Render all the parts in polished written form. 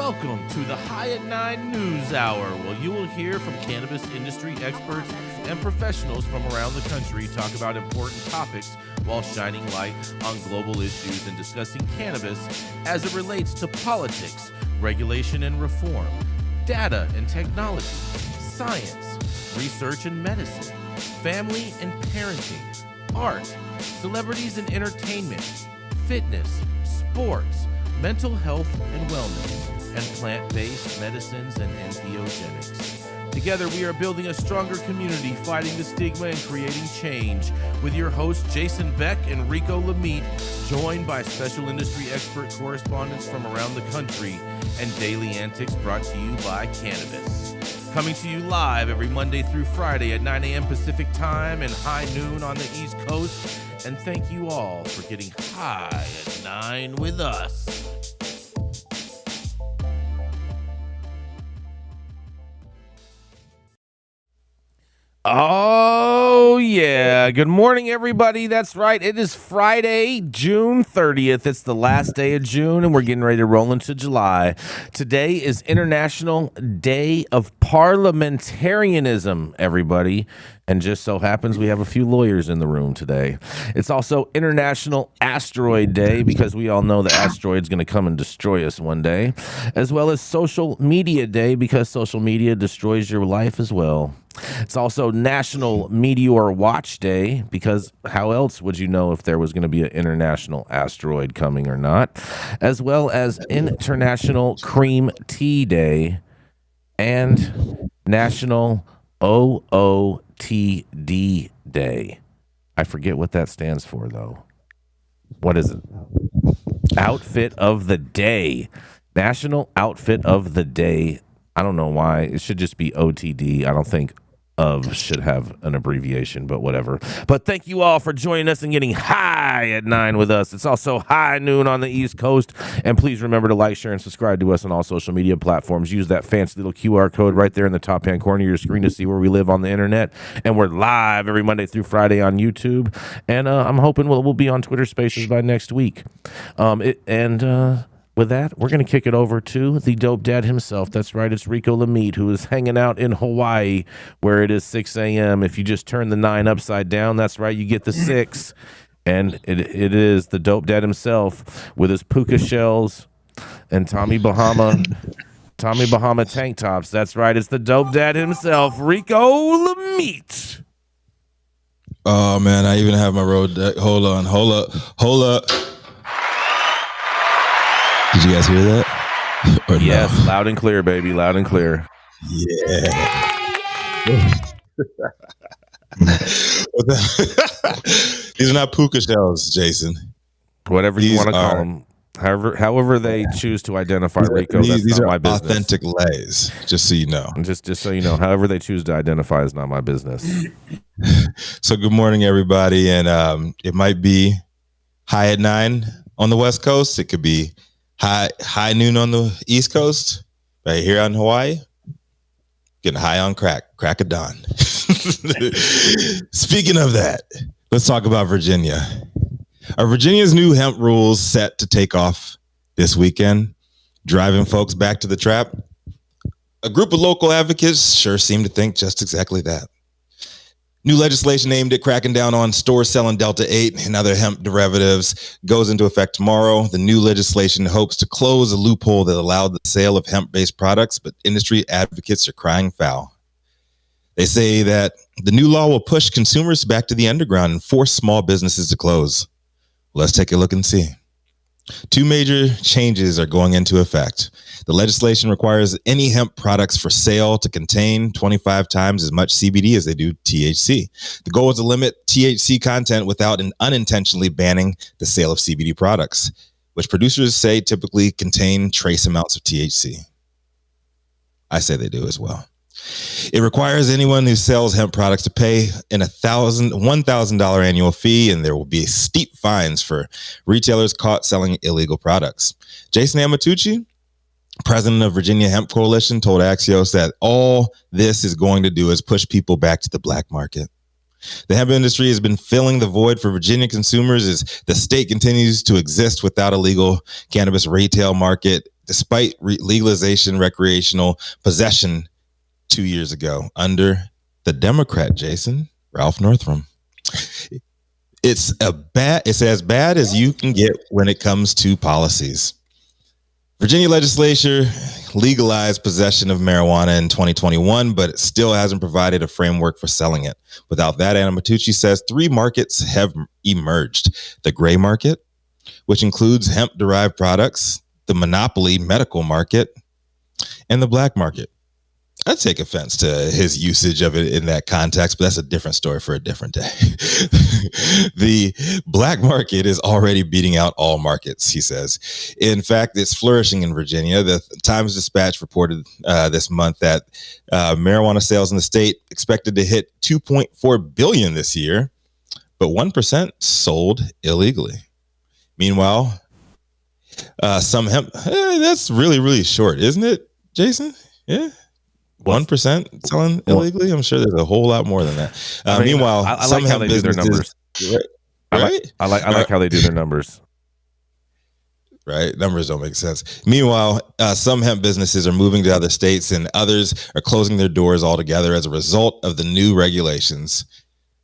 Welcome to the High at 9 News Hour, where you will hear from cannabis industry experts and professionals from around the country talk about important topics while shining light on global issues and discussing cannabis as it relates to politics, regulation and reform, data and technology, science, research and medicine, family and parenting, art, celebrities and entertainment, fitness, sports, mental health and wellness, and plant-based medicines and entheogens. Together, we are building a stronger community, fighting the stigma and creating change. With your hosts, Jason Beck and Rico Lamitte, joined by special industry expert correspondents from around the country, and daily antics brought to you by Cannabis. Coming to you live every Monday through Friday at 9 a.m. Pacific Time and high noon on the East Coast. And thank you all for getting high at 9 with us. Oh, yeah. Good morning, everybody. That's right. It is Friday, June 30th. It's the last day of June, and we're getting ready to roll into July. Today is International Day of Parliamentarianism, everybody. And just so happens we have a few lawyers in the room today. It's also International Asteroid Day, because we all know the asteroid's going to come and destroy us one day, as well as Social Media Day, because social media destroys your life as well. It's also National Meteor Watch Day, because how else would you know if there was going to be an international asteroid coming or not, as well as International Cream Tea Day and National OOTD Day. I forget what that stands for, though. What is it? Outfit of the Day. National Outfit of the Day. I don't know why. It should just be OTD. I don't think of should have an abbreviation, but whatever. But thank you all for joining us and getting high at 9 with us. It's also high noon on the East Coast. And please remember to like, share, and subscribe to us on all social media platforms. Use that fancy little QR code right there in the top hand corner of your screen to see where we live on the internet. And we're live every Monday through Friday on YouTube. And I'm hoping we'll be on Twitter Spaces by next week. With that, we're going to kick it over to the dope dad himself. That's right, it's Rico Lamitte, who is hanging out in Hawaii, where it is 6 a.m. If you just turn the 9 upside down, that's right, you get the 6. And it is the dope dad himself with his puka shells and Tommy Bahama tank tops. That's right, it's the dope dad himself, Rico Lamitte. Oh, man, I even have my road deck. Hold up. Did you guys hear that? Yes, no? Loud and clear, baby. Loud and clear. Yeah. These are not puka shells, Jason. Whatever you want to call them. However they choose to identify Rico, these are my business. Authentic lays, just so you know. Just so you know, however they choose to identify is not my business. So good morning, everybody. And it might be high at 9 on the West Coast. It could be high noon on the East Coast, right here on Hawaii. Getting high on crack of dawn. Speaking of that, let's talk about Virginia. Are Virginia's new hemp rules set to take off this weekend, driving folks back to the trap? A group of local advocates sure seem to think just exactly that. New legislation aimed at cracking down on stores selling Delta-8 and other hemp derivatives goes into effect tomorrow. The new legislation hopes to close a loophole that allowed the sale of hemp-based products, but industry advocates are crying foul. They say that the new law will push consumers back to the underground and force small businesses to close. Let's take a look and see. Two major changes are going into effect. The legislation requires any hemp products for sale to contain 25 times as much CBD as they do THC. The goal is to limit THC content without unintentionally banning the sale of CBD products, which producers say typically contain trace amounts of THC. I say they do as well. It requires anyone who sells hemp products to pay an $1,000 annual fee, and there will be steep fines for retailers caught selling illegal products. Jason Amatucci, president of Virginia Hemp Coalition, told Axios that all this is going to do is push people back to the black market. The hemp industry has been filling the void for Virginia consumers as the state continues to exist without a legal cannabis retail market. despite legalization recreational possession 2 years ago under the Democrat, Jason, Ralph Northam. It's as bad as you can get when it comes to policies. Virginia legislature legalized possession of marijuana in 2021, but it still hasn't provided a framework for selling it. Without that, Anna Matucci says 3 markets have emerged. The gray market, which includes hemp-derived products, the monopoly medical market, and the black market. I take offense to his usage of it in that context, but that's a different story for a different day. The black market is already beating out all markets, he says. In fact, it's flourishing in Virginia. The Times-Dispatch reported this month that marijuana sales in the state expected to hit $2.4 billion this year, but 1% sold illegally. Meanwhile, some hemp, that's really, really short, isn't it, Jason? Yeah. 1% selling illegally. I'm sure there's a whole lot more than that. Meanwhile, I like how they do their numbers. Right? I like how they do their numbers. Right? Numbers don't make sense. Meanwhile, some hemp businesses are moving to other states and others are closing their doors altogether as a result of the new regulations.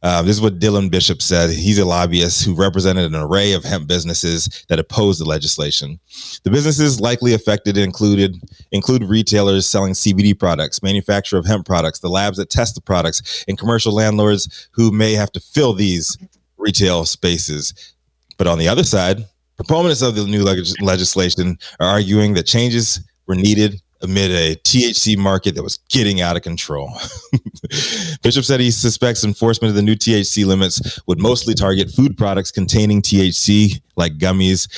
This is what Dylan Bishop said. He's a lobbyist who represented an array of hemp businesses that opposed the legislation. The businesses likely affected include retailers selling CBD products, manufacturer of hemp products, the labs that test the products, and commercial landlords who may have to fill these retail spaces. But on the other side, proponents of the new legislation are arguing that changes were needed amid a THC market that was getting out of control. Bishop said he suspects enforcement of the new THC limits would mostly target food products containing THC, like gummies,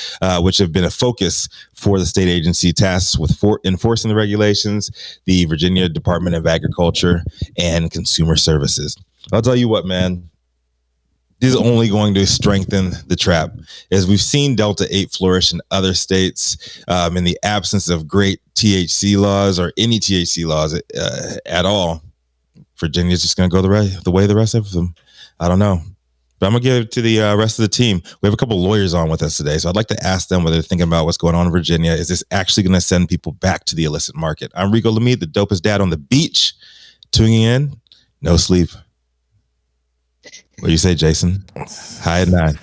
which have been a focus for the state agency tasked with enforcing the regulations, the Virginia Department of Agriculture and Consumer Services. I'll tell you what, man. This is only going to strengthen the trap. As we've seen Delta 8 flourish in other states in the absence of great THC laws or any THC laws at all. Virginia's just going to go the way the rest of them. I don't know. But I'm going to give it to the rest of the team. We have a couple lawyers on with us today, so I'd like to ask them whether they're thinking about what's going on in Virginia. Is this actually going to send people back to the illicit market? I'm Rico Lamitte, the dopest dad on the beach. Tuning in, no sleep. What do you say, Jason? High at 9.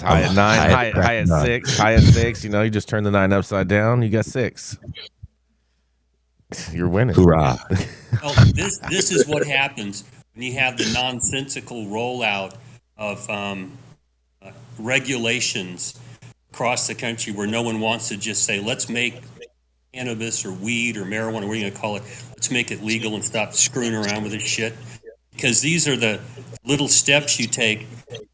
High at 9. High at 6. High at 6. You know, you just turn the 9 upside down. You got 6. You're winning. Hoorah. Well, this is what happens when you have the nonsensical rollout of regulations across the country where no one wants to just say, let's make cannabis or weed or marijuana, what are you going to call it? Let's make it legal and stop screwing around with this shit. Because these are the little steps you take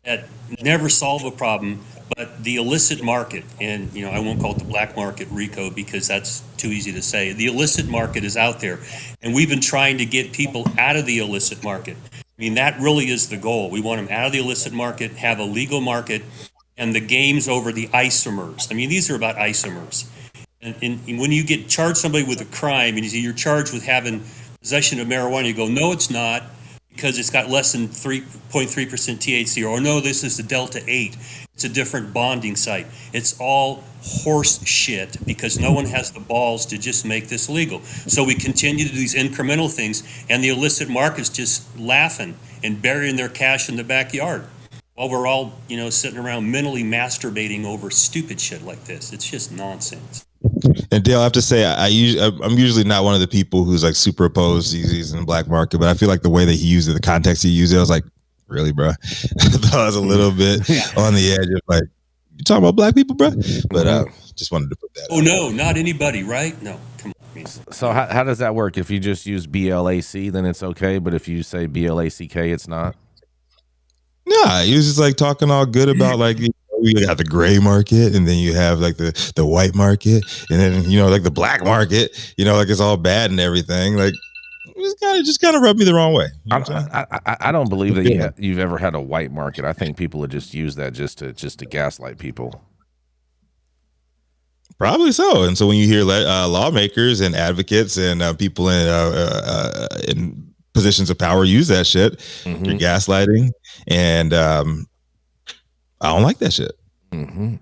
that never solve a problem, but the illicit market, and you know, I won't call it the black market, Rico, because that's too easy to say. The illicit market is out there, and we've been trying to get people out of the illicit market. I mean, that really is the goal. We want them out of the illicit market, have a legal market, and the game's over the isomers. I mean, these are about isomers. And when you get charged somebody with a crime, and you see you're charged with having possession of marijuana, you go, no, it's not, because it's got less than 3.3% THC, or no, this is the Delta 8. It's a different bonding site. It's all horse shit because no one has the balls to just make this legal. So we continue to do these incremental things, and the illicit market's just laughing and burying their cash in the backyard while we're all, you know, sitting around mentally masturbating over stupid shit like this. It's just nonsense. And Dale, I have to say, I'm usually not one of the people who's like super opposed to using the black market, but I feel like the way that he used it, the context he used it, I was like, really, bro? I thought I was a little bit on the edge of like, you talking about black people, bro? But just wanted to put that. Oh, no, not anybody, right? No, come on. So how does that work? If you just use BLAC, then it's okay, but if you say BLACK, it's not? Nah, he was just like talking all good about like, you got the gray market, and then you have like the white market, and then, you know, like the black market, you know, like it's all bad and everything. Like, just kind of rubbed me the wrong way. You know I don't believe that you've ever had a white market. I think people would just use that just to gaslight people. Probably so. And so when you hear lawmakers and advocates and people in positions of power use that shit, you're gaslighting, and I don't like that shit.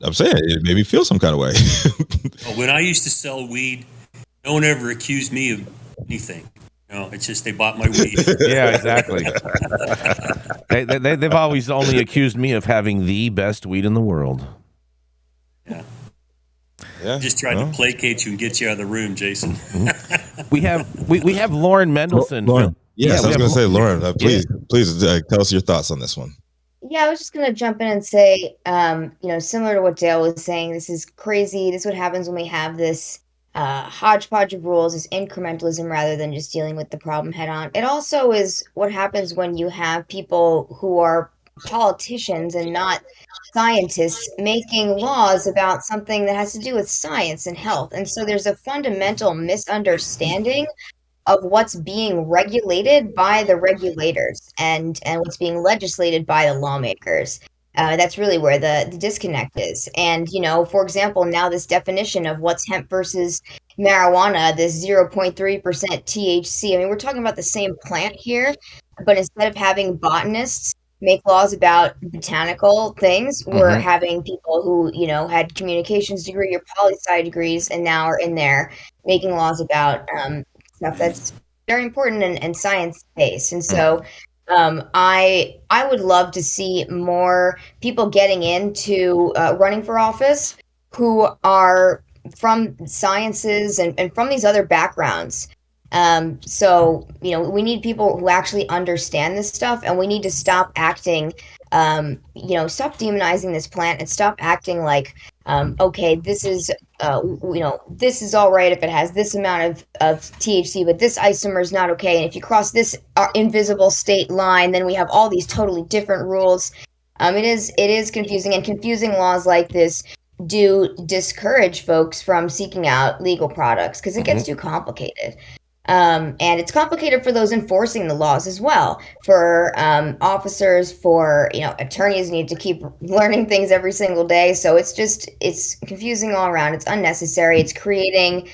I'm saying it made me feel some kind of way. When I used to sell weed, no one ever accused me of anything. It's just they bought my weed. Yeah, exactly. They've always only accused me of having the best weed in the world. Yeah, Just tried to placate you and get you out of the room, Jason. we have Lauren Mendelson. Lauren. Yes, I was going to say, Lauren, please tell us your thoughts on this one. Yeah, I was just going to jump in and say, similar to what Dale was saying, this is crazy. This is what happens when we have this hodgepodge of rules, this incrementalism rather than just dealing with the problem head on. It also is what happens when you have people who are politicians and not scientists making laws about something that has to do with science and health. And so there's a fundamental misunderstanding of what's being regulated by the regulators and what's being legislated by the lawmakers. That's really where the disconnect is. And, for example, now this definition of what's hemp versus marijuana, this 0.3% THC, I mean, we're talking about the same plant here, but instead of having botanists make laws about botanical things, we're having people who, had communications degree or poli-sci degrees and now are in there making laws about stuff that's very important and science-based. And so I would love to see more people getting into running for office who are from sciences and from these other backgrounds. So, we need people who actually understand this stuff, and we need to stop acting, stop demonizing this plant and stop acting like, okay, this is, this is all right if it has this amount of THC, but this isomer is not okay. And if you cross this invisible state line, then we have all these totally different rules. It is confusing, and confusing laws like this do discourage folks from seeking out legal products because it gets too complicated. And it's complicated for those enforcing the laws as well, for officers, for attorneys need to keep learning things every single day. So it's confusing all around. It's unnecessary. It's creating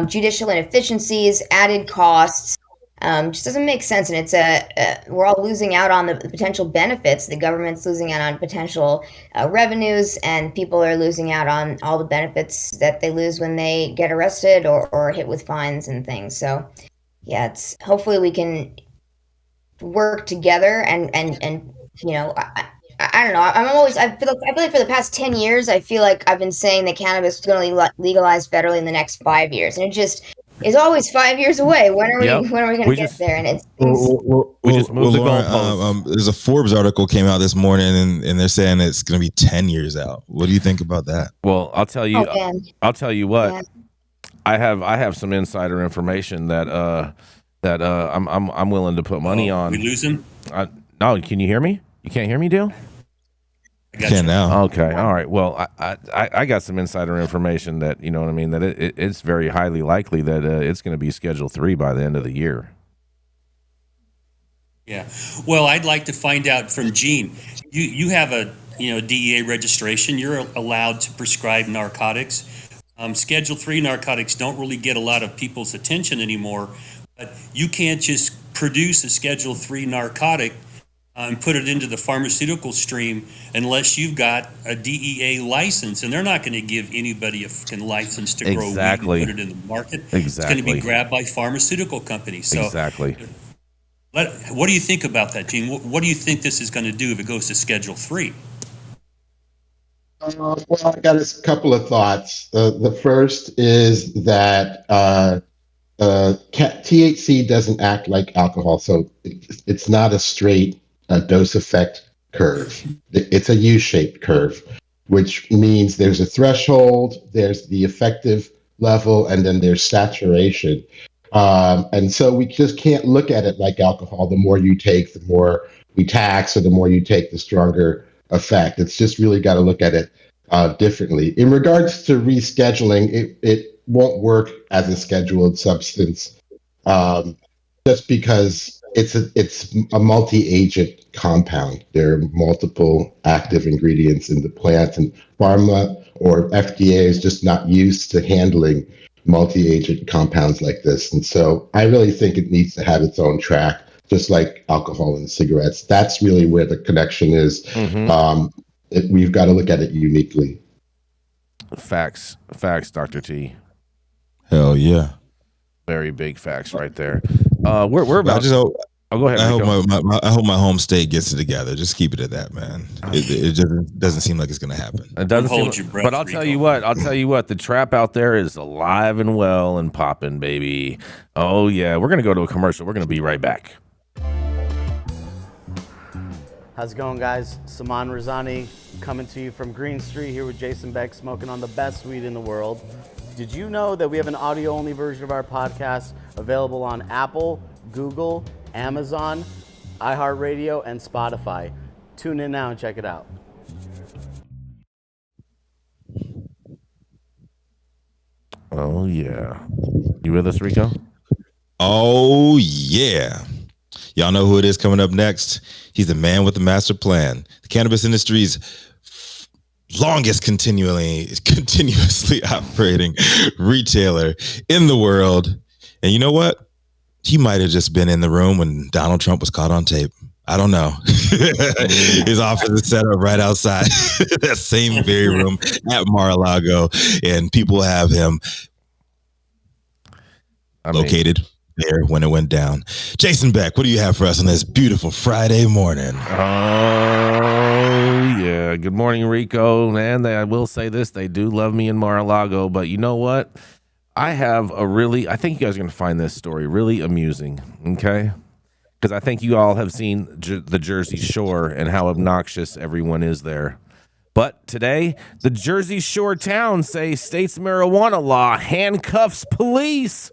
judicial inefficiencies, added costs. Just doesn't make sense. And it's we're all losing out on the potential benefits. The government's losing out on potential revenues, and people are losing out on all the benefits that they lose when they get arrested or hit with fines and things. So, yeah, it's hopefully we can work together and I don't know. I feel like for the past 10 years, I feel like I've been saying that cannabis is going to legalize federally in the next 5 years, and it's always 5 years away. When are we going to get there? And we just moved the goalposts. There's a Forbes article came out this morning, and they're saying it's going to be 10 years out. What do you think about that? Well, I'll tell you. What. Yeah. I have some insider information that I'm willing to put money on. We lose him? No, can you hear me? You can't hear me, Dale? I can now. Okay, all right. Well, I got some insider information that that it's very highly likely that it's going to be Schedule 3 by the end of the year. Yeah. Well, I'd like to find out from Gene. You have a DEA registration. You're allowed to prescribe narcotics. Schedule 3 narcotics don't really get a lot of people's attention anymore. But you can't just produce a Schedule 3 narcotic and put it into the pharmaceutical stream unless you've got a DEA license, and they're not going to give anybody a fucking license to grow weed and put it in the market. Exactly. It's going to be grabbed by pharmaceutical companies. So exactly. What do you think about that, Gene? What do you think this is going to do if it goes to Schedule 3? Well, I got a couple of thoughts. The first is that THC doesn't act like alcohol, so it's not a straight dose effect curve. It's a U-shaped curve, which means there's a threshold, there's the effective level, and then there's saturation. And so we just can't look at it like alcohol. The more you take, the more we tax, or the more you take, the stronger effect. It's just really got to look at it differently. In regards to rescheduling, it won't work as a scheduled substance just because it's a multi-agent compound. There are multiple active ingredients in the plant, and pharma or FDA is just not used to handling multi-agent compounds like this. And so I really think it needs to have its own track, just like alcohol and cigarettes. That's really where the connection is. we've got to look at it uniquely. Facts, Dr. T. Hell yeah. Very big facts right there. We're about. I just hope. Oh, go ahead. I Rico. hope I hope my home state gets it together. Just keep it at that, man. It just doesn't seem like it's gonna happen. It doesn't Hold seem, your breath, but I'll Rico. tell you what. The trap out there is alive and well and popping, baby. Oh yeah, we're gonna go to a commercial. We're gonna be right back. How's it going, guys? Saman Razani coming to you from Green Street here with Jason Beck, smoking on the best weed in the world. Did you know that we have an audio-only version of our podcast available on Apple, Google, Amazon, iHeartRadio, and Spotify? Tune in now and check it out. Oh yeah, you with us, Rico? Oh yeah. Y'all know who it is coming up next? He's the man with the master plan. The cannabis industry's longest continuously operating retailer in the world. And you know what? He might have just been in the room when Donald Trump was caught on tape. I don't know. His office is set up right outside that same very room at Mar-a-Lago, and people have him located there when it went down. Jason Beck, what do you have for us on this beautiful Friday morning? Oh yeah. Good morning, Rico. And I will say this: they do love me in Mar-a-Lago, but you know what? I think you guys are going to find this story really amusing. Okay. Because I think you all have seen the Jersey Shore and how obnoxious everyone is there. But today, the Jersey Shore towns say state's marijuana law handcuffs police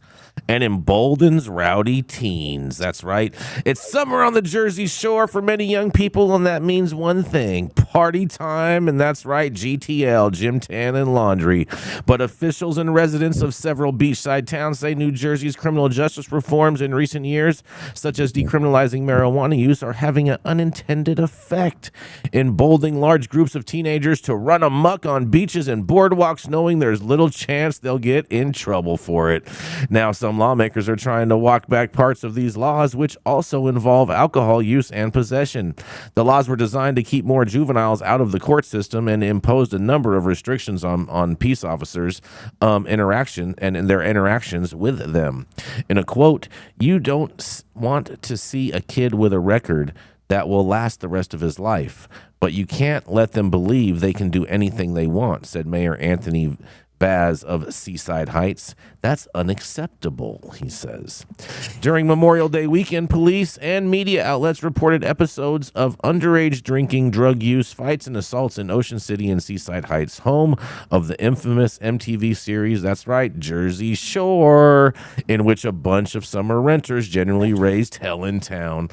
and emboldens rowdy teens. That's right. It's summer on the Jersey Shore for many young people, and that means one thing: party time. And that's right, GTL, gym, tan, and laundry. But officials and residents of several beachside towns say New Jersey's criminal justice reforms in recent years, such as decriminalizing marijuana use, are having an unintended effect, emboldening large groups of teenagers to run amok on beaches and boardwalks, knowing there's little chance they'll get in trouble for it. Now, some lawmakers are trying to walk back parts of these laws, which also involve alcohol use and possession. The laws were designed to keep more juveniles out of the court system and imposed a number of restrictions on peace officers' interaction and in their interactions with them. In a quote, "You don't want to see a kid with a record that will last the rest of his life, but you can't let them believe they can do anything they want," said Mayor Anthony Baz of Seaside Heights. "That's unacceptable," he says. During Memorial Day weekend, police and media outlets reported episodes of underage drinking, drug use, fights, and assaults in Ocean City and Seaside Heights, home of the infamous MTV series, that's right, Jersey Shore, in which a bunch of summer renters generally raised hell in town.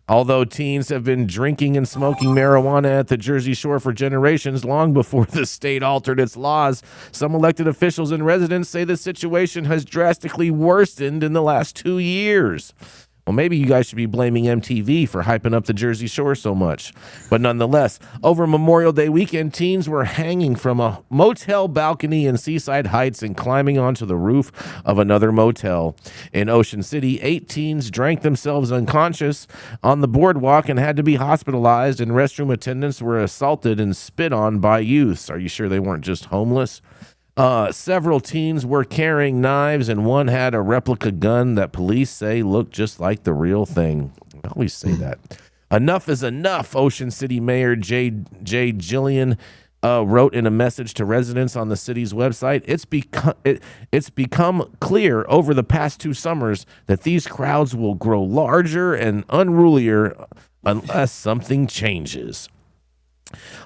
Although teens have been drinking and smoking marijuana at the Jersey Shore for generations, long before the state altered its laws, some elected officials and residents say the situation has drastically worsened in the last 2 years. Well, maybe you guys should be blaming MTV for hyping up the Jersey Shore so much. But nonetheless, over Memorial Day weekend, teens were hanging from a motel balcony in Seaside Heights and climbing onto the roof of another motel. In Ocean City, 8 teens drank themselves unconscious on the boardwalk and had to be hospitalized, and restroom attendants were assaulted and spit on by youths. Are you sure they weren't just homeless? Several teens were carrying knives, and one had a replica gun that police say looked just like the real thing. I always say that. Enough is enough, Ocean City Mayor J. Gillian wrote in a message to residents on the city's website. It's become clear over the past 2 summers that these crowds will grow larger and unrulier unless something changes.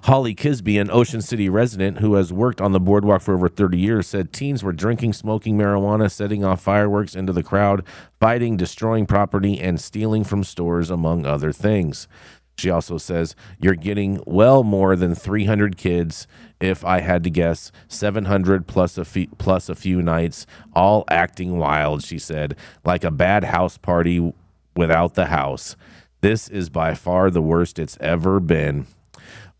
Holly Kisby, an Ocean City resident who has worked on the boardwalk for over 30 years, said teens were drinking, smoking marijuana, setting off fireworks into the crowd, fighting, destroying property, and stealing from stores, among other things. She also says, "You're getting well more than 300 kids, if I had to guess, 700 plus a few nights, all acting wild," she said, "like a bad house party without the house. This is by far the worst it's ever been."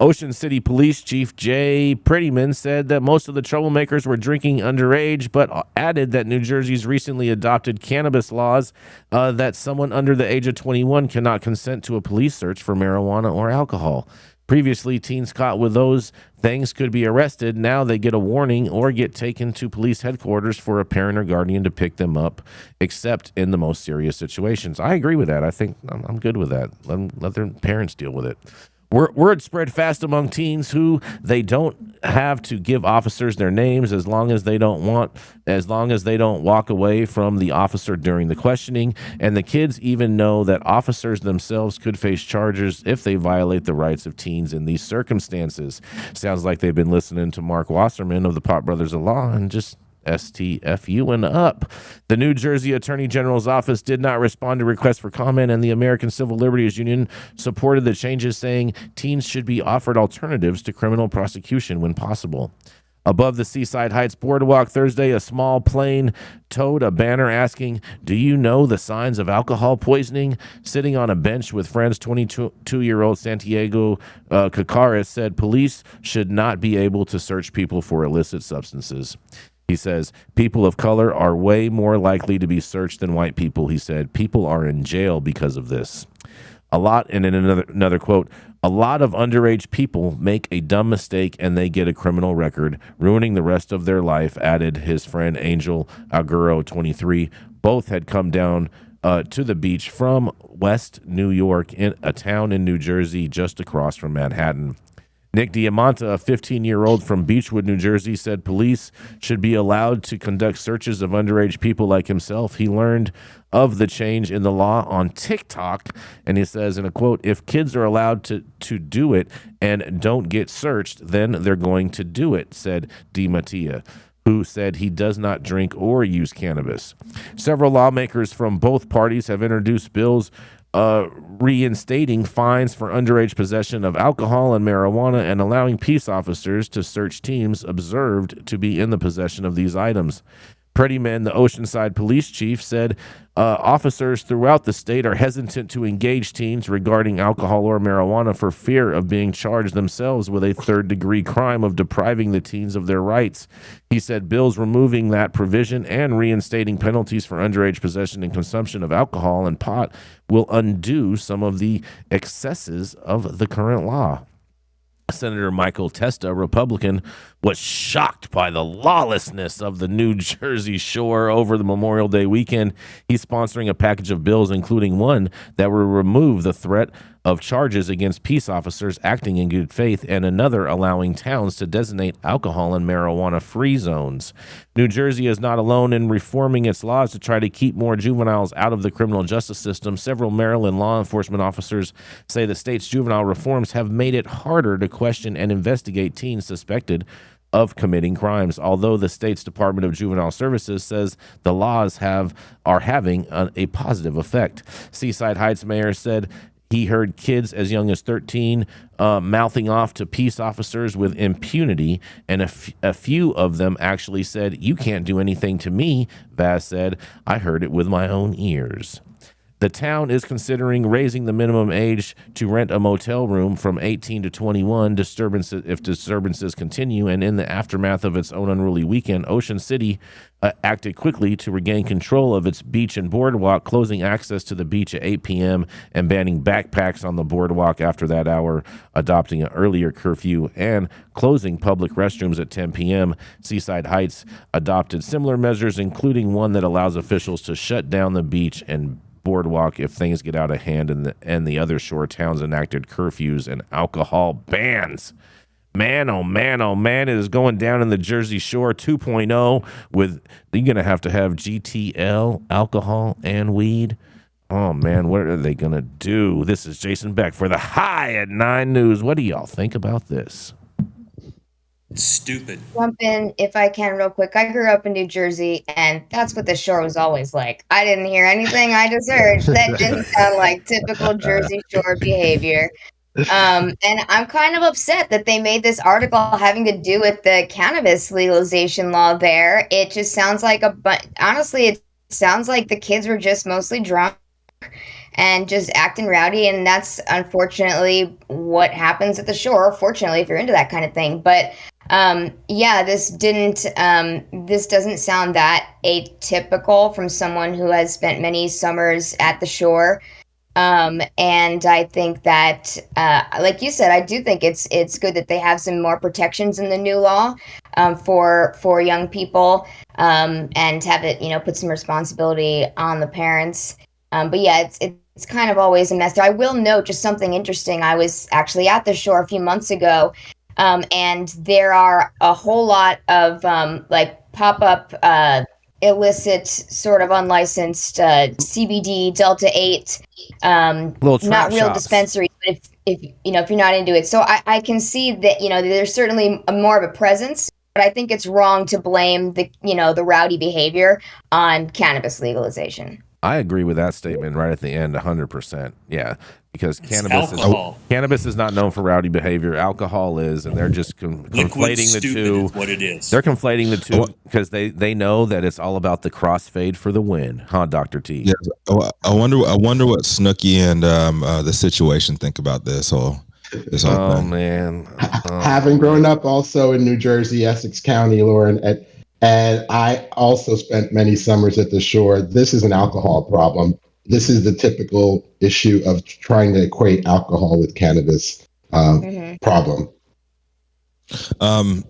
Ocean City Police Chief Jay Prettyman said that most of the troublemakers were drinking underage, but added that New Jersey's recently adopted cannabis laws that someone under the age of 21 cannot consent to a police search for marijuana or alcohol. Previously, teens caught with those things could be arrested. Now they get a warning or get taken to police headquarters for a parent or guardian to pick them up, except in the most serious situations. I agree with that. I think I'm good with that. Let their parents deal with it. Word spread fast among teens who they don't have to give officers their names as long as they don't walk away from the officer during the questioning. And the kids even know that officers themselves could face charges if they violate the rights of teens in these circumstances. Sounds like they've been listening to Marc Wasserman of the Pot Brothers of Law and just STFU and up. The New Jersey Attorney General's office did not respond to requests for comment, and the American Civil Liberties Union supported the changes, saying teens should be offered alternatives to criminal prosecution when possible. Above the Seaside Heights Boardwalk Thursday, a small plane towed a banner asking, "Do you know the signs of alcohol poisoning?" Sitting on a bench with friends, 22-year-old Santiago Cacares said police should not be able to search people for illicit substances. He says, people of color are way more likely to be searched than white people. He said, people are in jail because of this. And in another quote, a lot of underage people make a dumb mistake and they get a criminal record, ruining the rest of their life, added his friend Angel Aguero, 23. Both had come down to the beach from West New York, in a town in New Jersey just across from Manhattan. Nick Diamanta, a 15-year-old from Beechwood, New Jersey, said police should be allowed to conduct searches of underage people like himself. He learned of the change in the law on TikTok, and he says in a quote, if kids are allowed to do it and don't get searched, then they're going to do it, said Diamanta, who said he does not drink or use cannabis. Several lawmakers from both parties have introduced bills reinstating fines for underage possession of alcohol and marijuana and allowing peace officers to search teams observed to be in the possession of these items. Prettyman, the Oceanside police chief, said officers throughout the state are hesitant to engage teens regarding alcohol or marijuana for fear of being charged themselves with a third-degree crime of depriving the teens of their rights. He said bills removing that provision and reinstating penalties for underage possession and consumption of alcohol and pot will undo some of the excesses of the current law. Senator Michael Testa, Republican, was shocked by the lawlessness of the New Jersey Shore over the Memorial Day weekend. He's sponsoring a package of bills, including one that will remove the threat of charges against peace officers acting in good faith, and another allowing towns to designate alcohol and marijuana-free zones. New Jersey is not alone in reforming its laws to try to keep more juveniles out of the criminal justice system. Several Maryland law enforcement officers say the state's juvenile reforms have made it harder to question and investigate teens suspected of committing crimes, although the state's Department of Juvenile Services says the laws are having a positive effect. Seaside Heights mayor said he heard kids as young as 13 mouthing off to peace officers with impunity, and a few of them actually said, "You can't do anything to me," Vaz said. "I heard it with my own ears." The town is considering raising the minimum age to rent a motel room from 18 to 21 if disturbances continue. And in the aftermath of its own unruly weekend, Ocean City acted quickly to regain control of its beach and boardwalk, closing access to the beach at 8 p.m. and banning backpacks on the boardwalk after that hour, adopting an earlier curfew, and closing public restrooms at 10 p.m. Seaside Heights adopted similar measures, including one that allows officials to shut down the beach and boardwalk if things get out of hand, and the other shore towns enacted curfews and alcohol bans. Man, oh man, oh man, it is going down in the Jersey Shore 2.0 with, you're going to have GTL, alcohol, and weed. Oh man, what are they going to do? This is Jason Beck for the High at 9 News. What do y'all think about this? Stupid. Jump in if I can real quick. I grew up in New Jersey, and that's what the shore was always like. I didn't hear anything I just heard. That didn't sound like typical Jersey Shore behavior. And I'm kind of upset that they made this article having to do with the cannabis legalization law there. It just sounds like honestly, it sounds like the kids were just mostly drunk and just acting rowdy, and that's unfortunately what happens at the shore. Fortunately, if you're into that kind of thing. But yeah, this doesn't sound that atypical from someone who has spent many summers at the shore. And I think that, like you said, I do think it's good that they have some more protections in the new law for young people, and have it, put some responsibility on the parents. But yeah, it's kind of always a mess. I will note just something interesting. I was actually at the shore a few months ago, and there are a whole lot of like pop-up illicit, sort of unlicensed CBD Delta 8, Little trap not real shops. dispensaries, but if you're not into it. So I can see that, there's certainly more of a presence, but I think it's wrong to blame the rowdy behavior on cannabis legalization. I agree with that statement right at the end, 100%. Yeah, because It's alcohol. cannabis is not known for rowdy behavior. Alcohol is, and they're just Liquid conflating the stupid two. is what it is. They're conflating the two because they know that it's all about the crossfade for the win, huh, Dr. T? Yeah, I wonder what Snooki and the situation think about this whole Oh thing. man, Having grown up also in New Jersey, Essex County, Lauren, and I also spent many summers at the shore. This is an alcohol problem. This is the typical issue of trying to equate alcohol with cannabis problem. Well,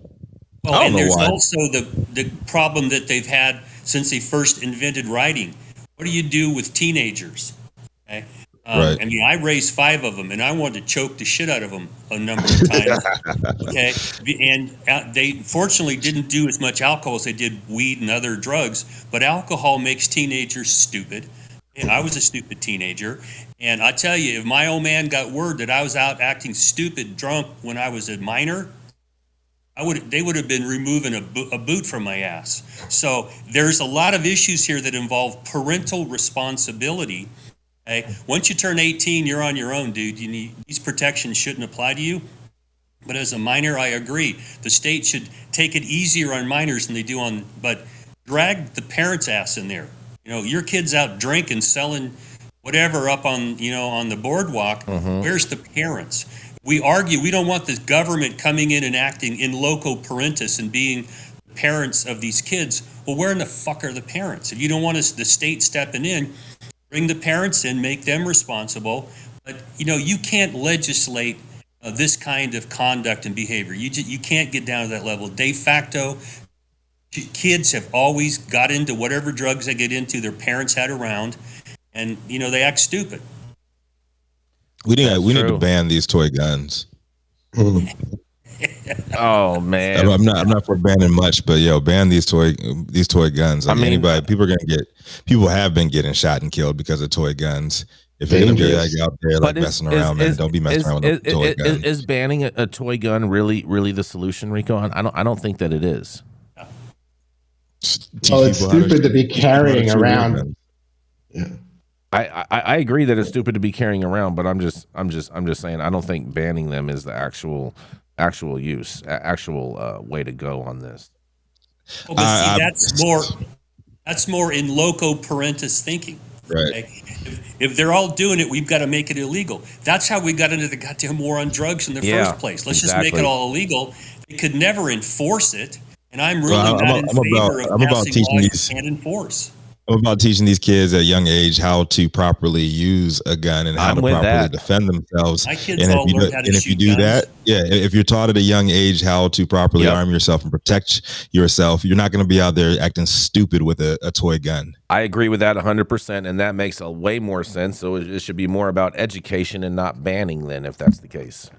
and there's why. also the problem that they've had since they first invented writing. What do you do with teenagers? Okay? Right. I mean, I raised 5 of them, and I wanted to choke the shit out of them a number of times. Okay, and they fortunately didn't do as much alcohol as they did weed and other drugs. But alcohol makes teenagers stupid. And I was a stupid teenager, and I tell you, if my old man got word that I was out acting stupid, drunk when I was a minor, they would have been removing a boot from my ass. So there's a lot of issues here that involve parental responsibility. Okay? Once you turn 18, you're on your own, dude. These protections shouldn't apply to you. But as a minor, I agree. The state should take it easier on minors than they do on, but drag the parents' ass in there. Your kid's out drinking, selling whatever up on the boardwalk. Where's the parents? We argue we don't want the government coming in and acting in loco parentis and being the parents of these kids. Well, where in the fuck are the parents? If you don't want the state stepping in, bring the parents in, make them responsible. But you can't legislate this kind of conduct and behavior. You can't get down to that level. De facto, kids have always got into whatever drugs they get into, their parents had around, and they act stupid. We need to ban these toy guns. Oh man, I'm not for banning much, but ban these toy guns. Like, people have been getting shot and killed because of toy guns. If you're gonna be out there messing around, man, don't be messing around with toy guns. Is banning a toy gun really the solution, Rico? I don't think that it is. Well, it's stupid to be carrying around. Yeah. I agree that it's stupid to be carrying around, but I'm just saying I don't think banning them is the actual way to go on this. Well, but see, that's more in loco parentis thinking. Right. Okay? If they're all doing it, we've got to make it illegal. That's how we got into the goddamn war on drugs in the first place. Let's just make it all illegal. They could never enforce it, and I'm really not in favor of passing laws you can't enforce. I'm about teaching these kids at a young age how to properly use a gun and how to properly defend themselves. My kids all learned how to shoot guns. If you're taught at a young age how to properly arm yourself and protect yourself, you're not going to be out there acting stupid with a toy gun. I agree with that 100%, and that makes a way more sense. So it should be more about education and not banning then, if that's the case.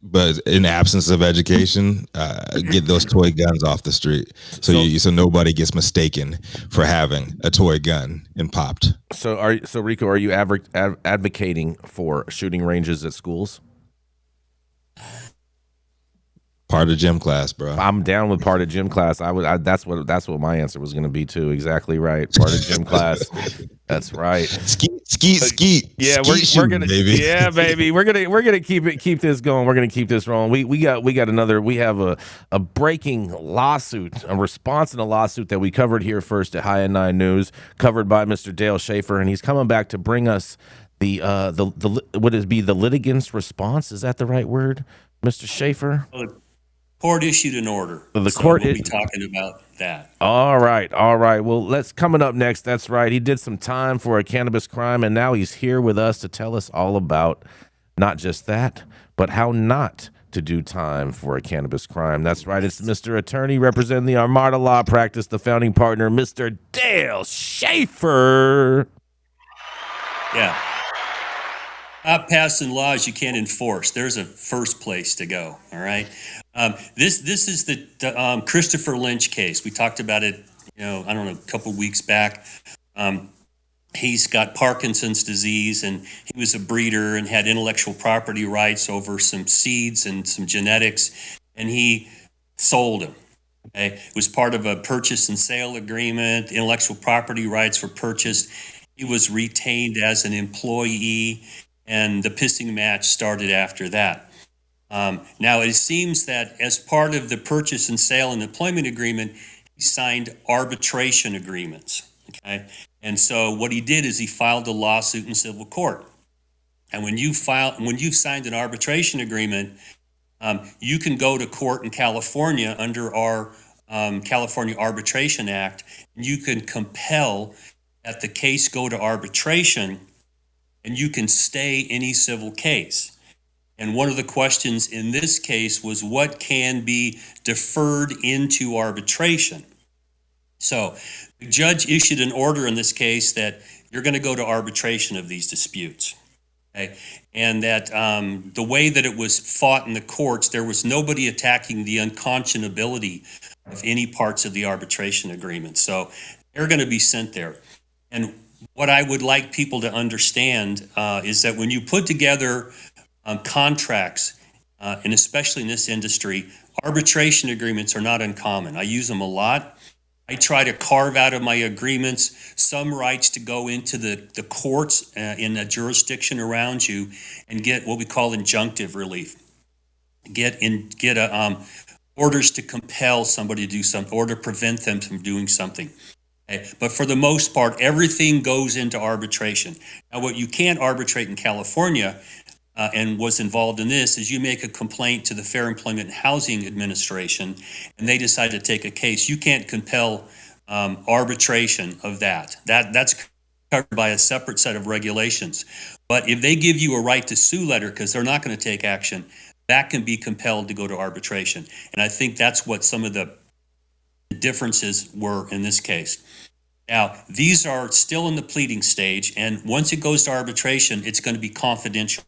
But in absence of education, get those toy guns off the street, so nobody gets mistaken for having a toy gun and popped. So Rico, are you advocating for shooting ranges at schools? Part of gym class, bro. I'm down with part of gym class. That's what my answer was going to be too. Exactly right. Part of gym class. That's right. Skeet. Yeah, we're gonna, baby. Yeah, baby. We're gonna keep this going. We're gonna keep this rolling. We have a breaking lawsuit, a response in a lawsuit that we covered here first at High and 9 News, covered by Mr. Dale Schafer, and he's coming back to bring us the litigant's response. Is that the right word, Mr. Schafer? Court issued an order. The So court we'll be talking about that. All right. Well, coming up next. That's right. He did some time for a cannabis crime, and now he's here with us to tell us all about not just that, but how not to do time for a cannabis crime. That's right. It's Mr. Attorney representing the Armada Law Practice, the founding partner, Mr. Dale Schafer. Yeah. Stop passing laws you can't enforce. There's a first place to go. All right. This is the Christopher Lynch case. We talked about it, I don't know, a couple weeks back. He's got Parkinson's disease, and he was a breeder and had intellectual property rights over some seeds and some genetics, and he sold them. Okay? It was part of a purchase and sale agreement. Intellectual property rights were purchased. He was retained as an employee, and the pissing match started after that. Now, it seems that as part of the purchase and sale and employment agreement, he signed arbitration agreements. Okay, and so what he did is he filed a lawsuit in civil court. And when you've signed an arbitration agreement, you can go to court in California under our California Arbitration Act, and you can compel that the case go to arbitration, and you can stay any civil case. And one of the questions in this case was what can be deferred into arbitration. So the judge issued an order in this case that you're going to go to arbitration of these disputes. Okay? And that the way that it was fought in the courts, there was nobody attacking the unconscionability of any parts of the arbitration agreement. So they're going to be sent there. And what I would like people to understand is that when you put together contracts, and especially in this industry, arbitration agreements are not uncommon. I use them a lot. I try to carve out of my agreements some rights to go into the courts in a jurisdiction around you and get what we call injunctive relief. Get orders to compel somebody to do something or to prevent them from doing something. Okay? But for the most part, everything goes into arbitration. Now, what you can't arbitrate in California and was involved in this is you make a complaint to the Fair Employment and Housing Administration, and they decide to take a case. You can't compel arbitration of that. That's covered by a separate set of regulations. But if they give you a right to sue letter because they're not going to take action, that can be compelled to go to arbitration. And I think that's what some of the differences were in this case. Now, these are still in the pleading stage, and once it goes to arbitration, it's going to be confidential.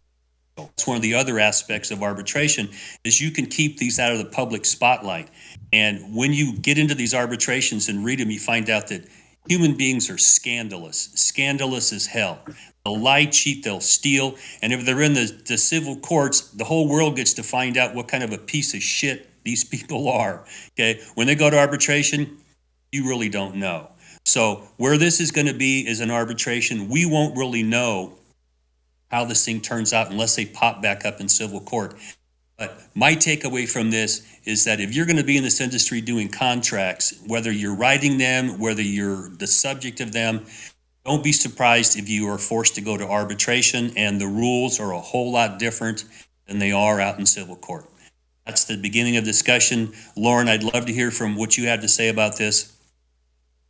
It's one of the other aspects of arbitration is you can keep these out of the public spotlight. And when you get into these arbitrations and read them, you find out that human beings are scandalous as hell. They'll lie, cheat, they'll steal. And if they're in the civil courts, the whole world gets to find out what kind of a piece of shit these people are. Okay. When they go to arbitration, you really don't know. So where this is going to be is an arbitration. We won't really know how this thing turns out unless they pop back up in civil court. But my takeaway from this is that if you're going to be in this industry doing contracts, whether you're writing them, whether you're the subject of them, don't be surprised if you are forced to go to arbitration and the rules are a whole lot different than they are out in civil court. That's the beginning of discussion. Lauren, I'd love to hear from what you have to say about this,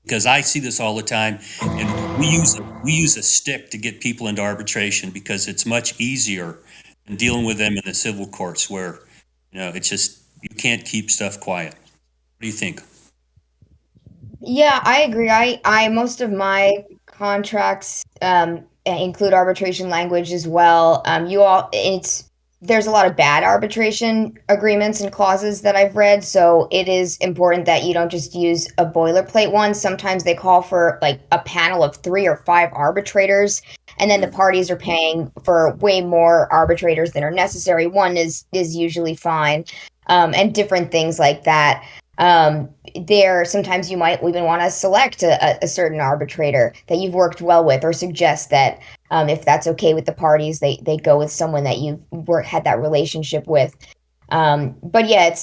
because I see this all the time, and we use a stick to get people into arbitration because it's much easier than dealing with them in the civil courts where, it's just, you can't keep stuff quiet. What do you think? Yeah, I agree. I most of my contracts include arbitration language as well. There's a lot of bad arbitration agreements and clauses that I've read, so it is important that you don't just use a boilerplate one. Sometimes they call for like a panel of 3 or 5 arbitrators, and then the parties are paying for way more arbitrators than are necessary. One is usually fine, and different things like that. Sometimes you might even want to select a certain arbitrator that you've worked well with, or suggest that if that's okay with the parties, they go with someone that you've had that relationship with. But yeah,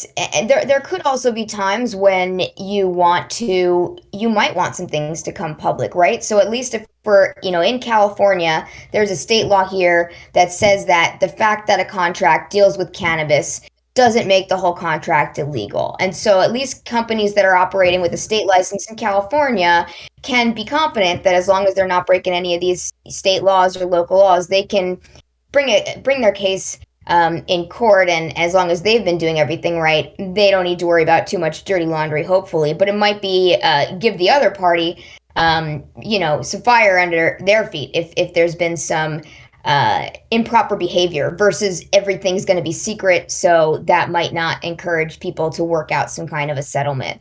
there could also be times when you might want some things to come public, right? So at least if in California, there's a state law here that says that the fact that a contract deals with cannabis doesn't make the whole contract illegal. And so at least companies that are operating with a state license in California can be confident that as long as they're not breaking any of these state laws or local laws, they can bring their case in court, and as long as they've been doing everything right, they don't need to worry about too much dirty laundry, hopefully. But it might be give the other party, some fire under their feet if there's been some improper behavior versus everything's going to be secret, so that might not encourage people to work out some kind of a settlement.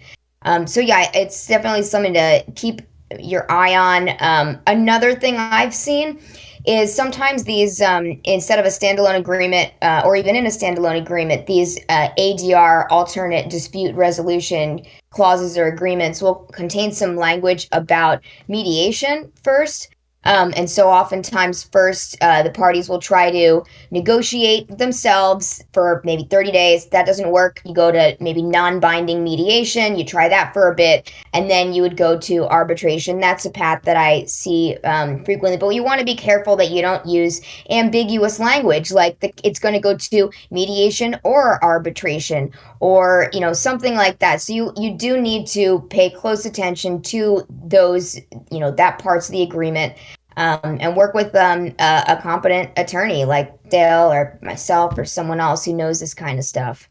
So yeah, it's definitely something to keep your eye on. Another thing I've seen is sometimes these, instead of a standalone agreement, or even in a standalone agreement, these ADR, alternate dispute resolution clauses or agreements, will contain some language about mediation first. And so oftentimes first, the parties will try to negotiate themselves for maybe 30 days. That doesn't work. You go to maybe non-binding mediation. You try that for a bit, and then you would go to arbitration. That's a path that I see frequently. But you want to be careful that you don't use ambiguous language, like it's going to go to mediation or arbitration, or something like that. So you do need to pay close attention to those, that parts of the agreement. And work with a competent attorney like Dale or myself or someone else who knows this kind of stuff.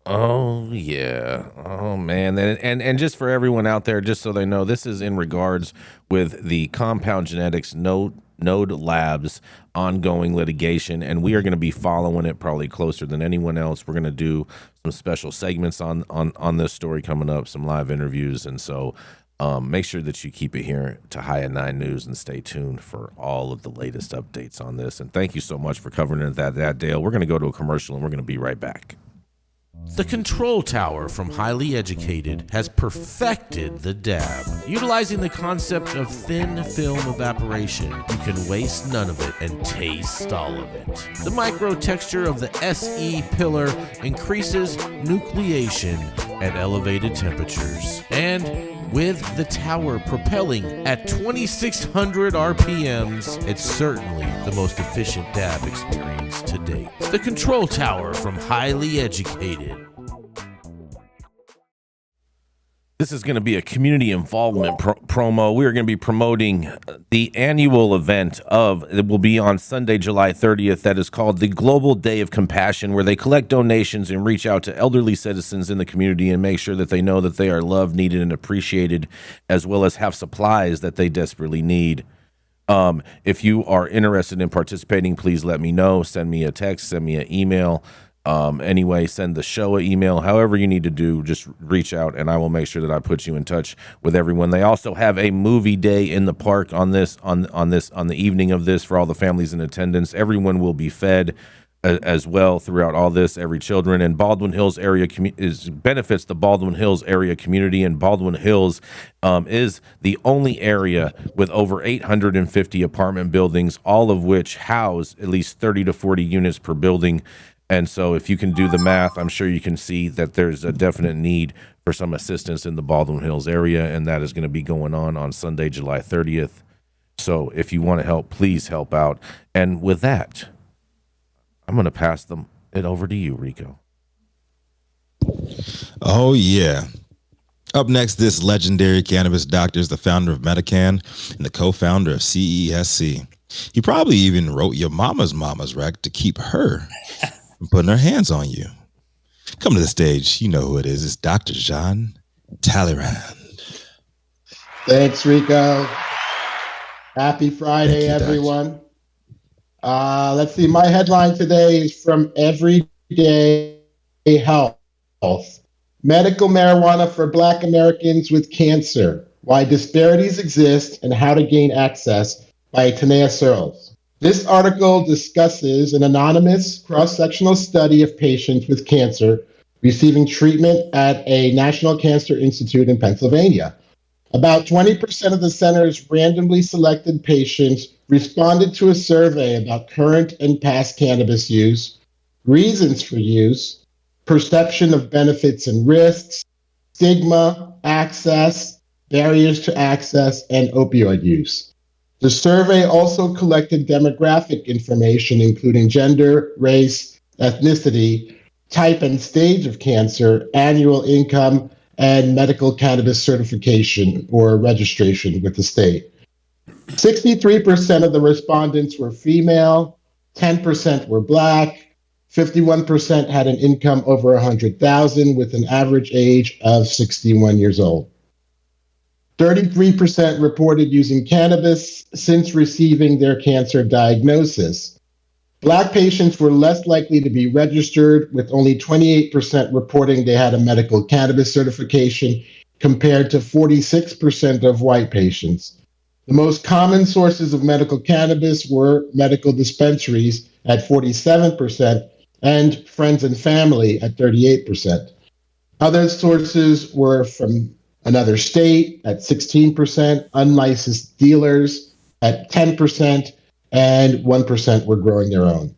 Oh yeah. Oh man. And just for everyone out there, just so they know, this is in regards with the Compound Genetics Node Labs ongoing litigation, and we are going to be following it probably closer than anyone else. We're going to do some special segments on this story coming up, some live interviews, and so make sure that you keep it here to High at 9 News and stay tuned for all of the latest updates on this. And thank you so much for covering that Dale. We're going to go to a commercial and we're going to be right back. The Control Tower from Highly Educated has perfected the dab. Utilizing the concept of thin film evaporation, you can waste none of it and taste all of it. The micro texture of the SE pillar increases nucleation at elevated temperatures. And with the tower propelling at 2,600 RPMs, it's certainly the most efficient dab experience to date. The Control Tower from Highly Educated. This is going to be a community involvement promo. We are going to be promoting the annual event it will be on Sunday, July 30th. That is called the Global Day of Compassion, where they collect donations and reach out to elderly citizens in the community and make sure that they know that they are loved, needed, and appreciated, as well as have supplies that they desperately need. If you are interested in participating, please let me know. Send me a text, send me an email. Anyway, send the show an email, however you need to do, just reach out and I will make sure that I put you in touch with everyone. They also have a movie day in the park on the evening of this for all the families in attendance. Everyone will be fed as well throughout all this, every children. And Baldwin Hills area benefits the Baldwin Hills area community, and Baldwin Hills is the only area with over 850 apartment buildings, all of which house at least 30 to 40 units per building. And so if you can do the math, I'm sure you can see that there's a definite need for some assistance in the Baldwin Hills area, and that is going to be going on Sunday, July 30th. So if you want to help, please help out. And with that, I'm going to pass it over to you, Rico. Oh, yeah. Up next, this legendary cannabis doctor is the founder of Medican and the co-founder of CESC. He probably even wrote your mama's rec to keep her from putting her hands on you. Come to the stage. You know who it is. It's Dr. Jean Talleyrand. Thanks, Rico. Happy Friday, everyone. Let's see. My headline today is from Everyday Health. Medical marijuana for Black Americans with cancer. Why disparities exist and how to gain access by Tanea Searles. This article discusses an anonymous cross-sectional study of patients with cancer receiving treatment at a National Cancer Institute in Pennsylvania. About 20% of the center's randomly selected patients responded to a survey about current and past cannabis use, reasons for use, perception of benefits and risks, stigma, access, barriers to access, and opioid use. The survey also collected demographic information, including gender, race, ethnicity, type and stage of cancer, annual income, and medical cannabis certification or registration with the state. 63% of the respondents were female, 10% were Black, 51% had an income over 100,000 with an average age of 61 years old. 33% reported using cannabis since receiving their cancer diagnosis. Black patients were less likely to be registered, with only 28% reporting they had a medical cannabis certification compared to 46% of white patients. The most common sources of medical cannabis were medical dispensaries at 47% and friends and family at 38%. Other sources were from another state at 16%, unlicensed dealers at 10%, and 1% were growing their own.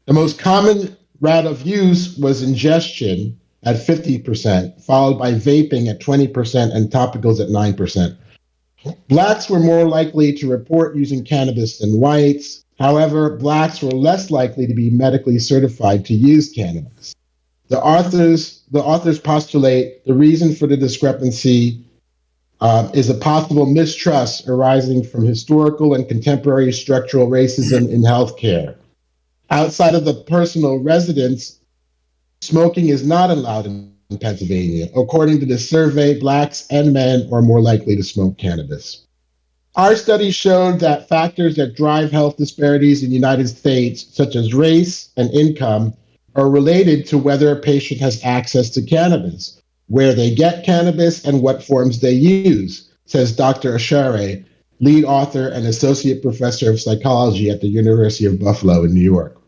The most common route of use was ingestion at 50%, followed by vaping at 20% and topicals at 9%. Blacks were more likely to report using cannabis than whites. However, Blacks were less likely to be medically certified to use cannabis. The authors postulate the reason for the discrepancy is a possible mistrust arising from historical and contemporary structural racism in healthcare. Outside of the personal residence, smoking is not allowed in Pennsylvania. According to the survey, Blacks and men are more likely to smoke cannabis. Our study showed that factors that drive health disparities in the United States, such as race and income, are related to whether a patient has access to cannabis, where they get cannabis, and what forms they use, says Dr. Schafer, lead author and associate professor of psychology at the University of Buffalo in New York.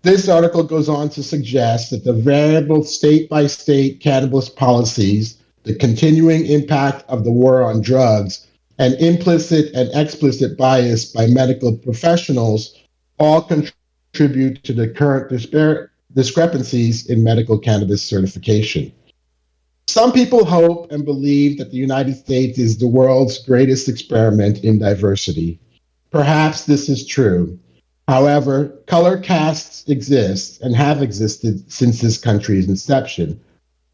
This article goes on to suggest that the variable state-by-state cannabis policies, the continuing impact of the war on drugs, and implicit and explicit bias by medical professionals all contribute to the current discrepancies in medical cannabis certification. Some people hope and believe that the United States is the world's greatest experiment in diversity. Perhaps this is true. However, color castes exist and have existed since this country's inception.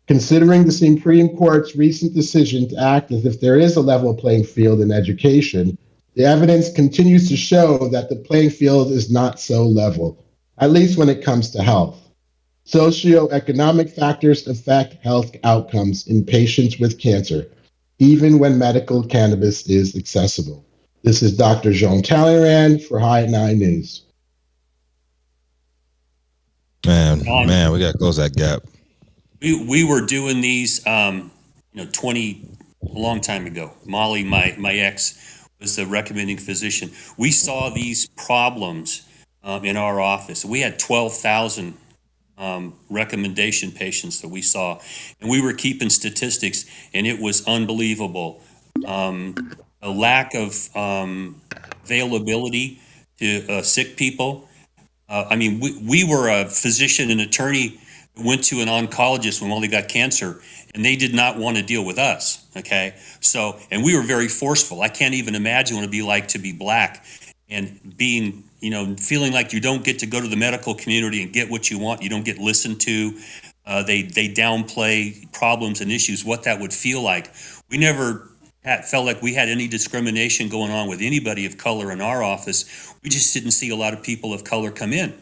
Considering the Supreme Court's recent decision to act as if there is a level playing field in education, the evidence continues to show that the playing field is not so level, at least when it comes to health. Socioeconomic factors affect health outcomes in patients with cancer, even when medical cannabis is accessible. This is Dr. Jean Talleyrand for High at 9 News. Man, we got to close that gap. We were doing these, a long time ago. Molly, my ex, was the recommending physician. We saw these problems in our office. We had 12,000 recommendation patients that we saw, and we were keeping statistics, and it was unbelievable. A lack of availability to sick people. We were a physician and attorney who went to an oncologist when Molly got cancer, and they did not want to deal with us. Okay, so, and we were very forceful. I can't even imagine what it'd be like to be Black and being, feeling like you don't get to go to the medical community and get what you want. You don't get listened to. They downplay problems and issues, what that would feel like. We never felt like we had any discrimination going on with anybody of color in our office. We just didn't see a lot of people of color come in.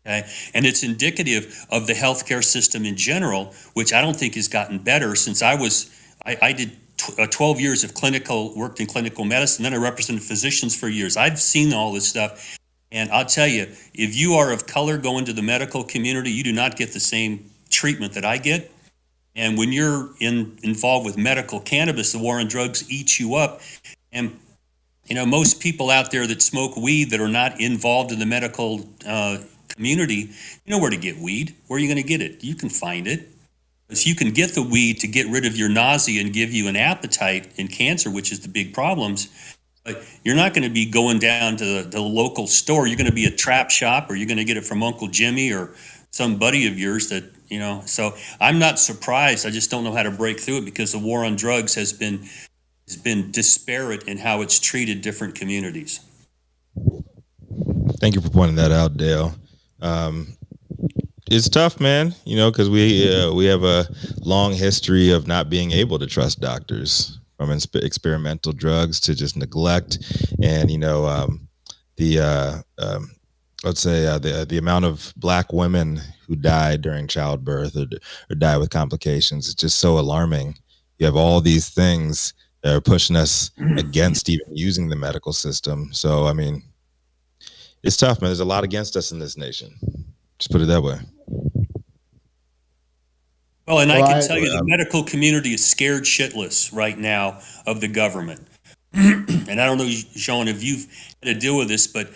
Okay? And it's indicative of the healthcare system in general, which I don't think has gotten better since I did 12 years of worked in clinical medicine, then I represented physicians for years. I've seen all this stuff, and I'll tell you, if you are of color going to the medical community, you do not get the same treatment that I get. And when you're involved with medical cannabis, the war on drugs eats you up. And most people out there that smoke weed that are not involved in the medical community, you know where to get weed. Where are you going to get it? You can find it. If you can get the weed to get rid of your nausea and give you an appetite in cancer, which is the big problems, but you're not going to be going down to the local store. You're going to be a trap shop, or you're going to get it from Uncle Jimmy or some buddy of yours that, so I'm not surprised. I just don't know how to break through it, because the war on drugs has been disparate in how it's treated different communities. Thank you for pointing that out, Dale. It's tough, man. Because we have a long history of not being able to trust doctors, from experimental drugs to just neglect, and the let's say the amount of Black women who die during childbirth or die with complications is just so alarming. You have all these things that are pushing us against even using the medical system. So I mean, it's tough, man. There's a lot against us in this nation. Just put it that way. Well, and I can tell you the medical community is scared shitless right now of the government. And I don't know, Sean, if you've had to deal with this, but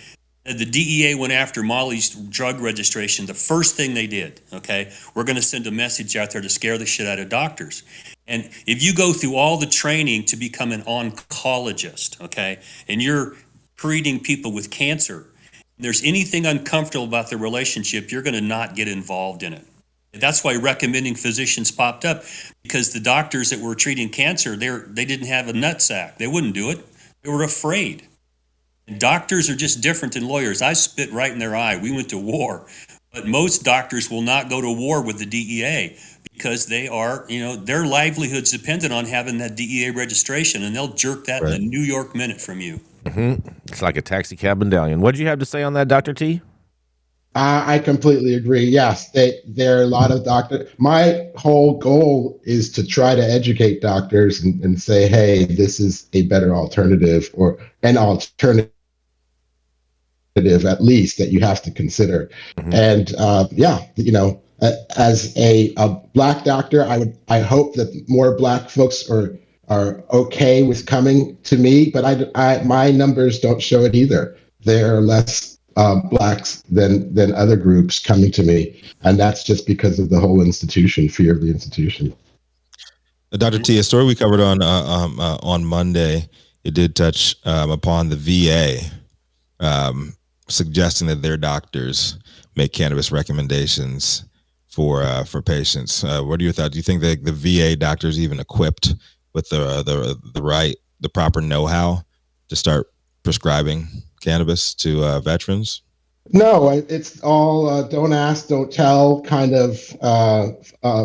the DEA went after Molly's drug registration. The first thing they did, okay, we're going to send a message out there to scare the shit out of doctors. And if you go through all the training to become an oncologist, okay, and you're treating people with cancer, if there's anything uncomfortable about the relationship, you're going to not get involved in it. That's why recommending physicians popped up, because the doctors that were treating cancer, they didn't have a nutsack. They wouldn't do it. They were afraid. And doctors are just different than lawyers. I spit right in their eye. We went to war. But most doctors will not go to war with the DEA because they are, their livelihood's dependent on having that DEA registration, and they'll jerk that in a New York minute from you. Mm-hmm. It's like a taxi cab medallion. What did you have to say on that, Dr. T? I completely agree. Yes, there are a lot of doctors. My whole goal is to try to educate doctors and say, hey, this is a better alternative, or an alternative at least that you have to consider. Mm-hmm. And as a Black doctor, I hope that more Black folks are okay with coming to me, but my numbers don't show it either. There are less Blacks than other groups coming to me, and that's just because of the whole institution, fear of the institution. Dr. T, a story we covered on Monday, it did touch upon the VA suggesting that their doctors make cannabis recommendations for patients. What are your thoughts? Do you think that the VA doctors even equipped with the proper know-how to start prescribing cannabis to veterans? No, it's all don't ask, don't tell kind of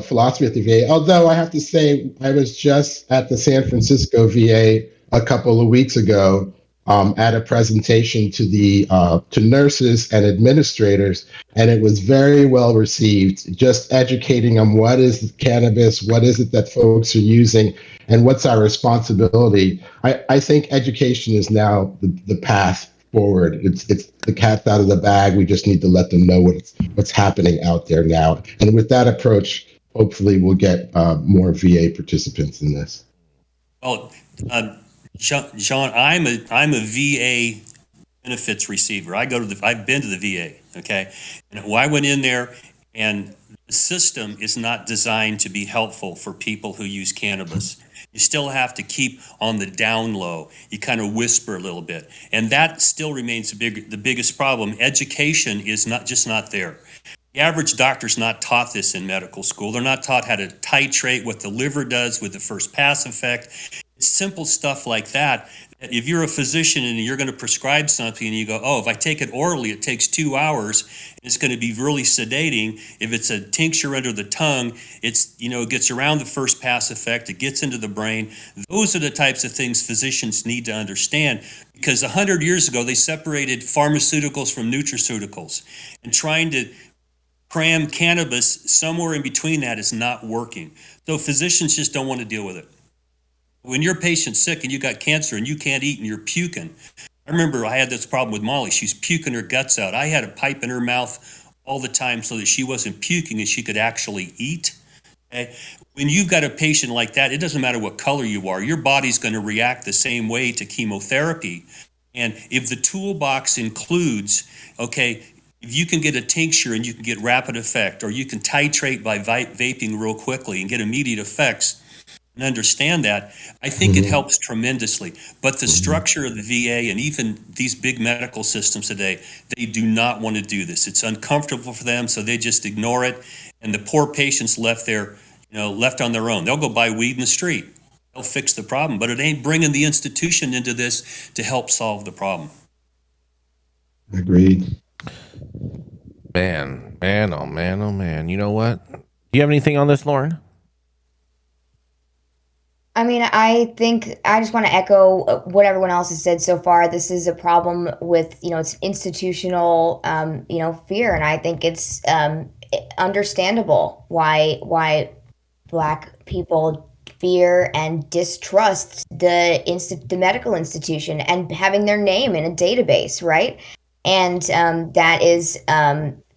philosophy at the VA. Although I have to say, I was just at the San Francisco VA a couple of weeks ago at a presentation to nurses and administrators, and it was very well received. Just educating them, what is cannabis, what is it that folks are using, and what's our responsibility. I think education is now the path forward. It's the cat's out of the bag. We just need to let them know what's happening out there now. And with that approach, hopefully we'll get more VA participants in this. Well, Sean, I'm a VA benefits receiver. I've been to the VA, okay? And I went in there, and the system is not designed to be helpful for people who use cannabis. You still have to keep on the down low. You kind of whisper a little bit. And that still remains the biggest problem. Education is not there. The average doctor's not taught this in medical school. They're not taught how to titrate what the liver does with the first pass effect. It's simple stuff like that. If you're a physician and you're going to prescribe something and you go, oh, if I take it orally, it takes 2 hours, and it's going to be really sedating. If it's a tincture under the tongue, it gets around the first pass effect, it gets into the brain. Those are the types of things physicians need to understand, because 100 years ago, they separated pharmaceuticals from nutraceuticals, and trying to cram cannabis somewhere in between that is not working. So physicians just don't want to deal with it. When your patient's sick and you got cancer and you can't eat and you're puking. I remember I had this problem with Molly. She's puking her guts out. I had a pipe in her mouth all the time so that she wasn't puking and she could actually eat. Okay? When you've got a patient like that, it doesn't matter what color you are. Your body's going to react the same way to chemotherapy. And if the toolbox includes, if you can get a tincture and you can get rapid effect, or you can titrate by vaping real quickly and get immediate effects, and understand that, I think it helps tremendously. But the structure of the VA and even these big medical systems today, they do not want to do this. It's uncomfortable for them, so they just ignore it. And the poor patients left on their own. They'll go buy weed in the street. They'll fix the problem, but it ain't bringing the institution into this to help solve the problem. Agreed. Man, oh man, oh man. You know what? Do you have anything on this, Lauren? I mean, I think I just want to echo what everyone else has said so far. This is a problem with, it's institutional, fear, and I think it's understandable why Black people fear and distrust the medical institution and having their name in a database, right? And that is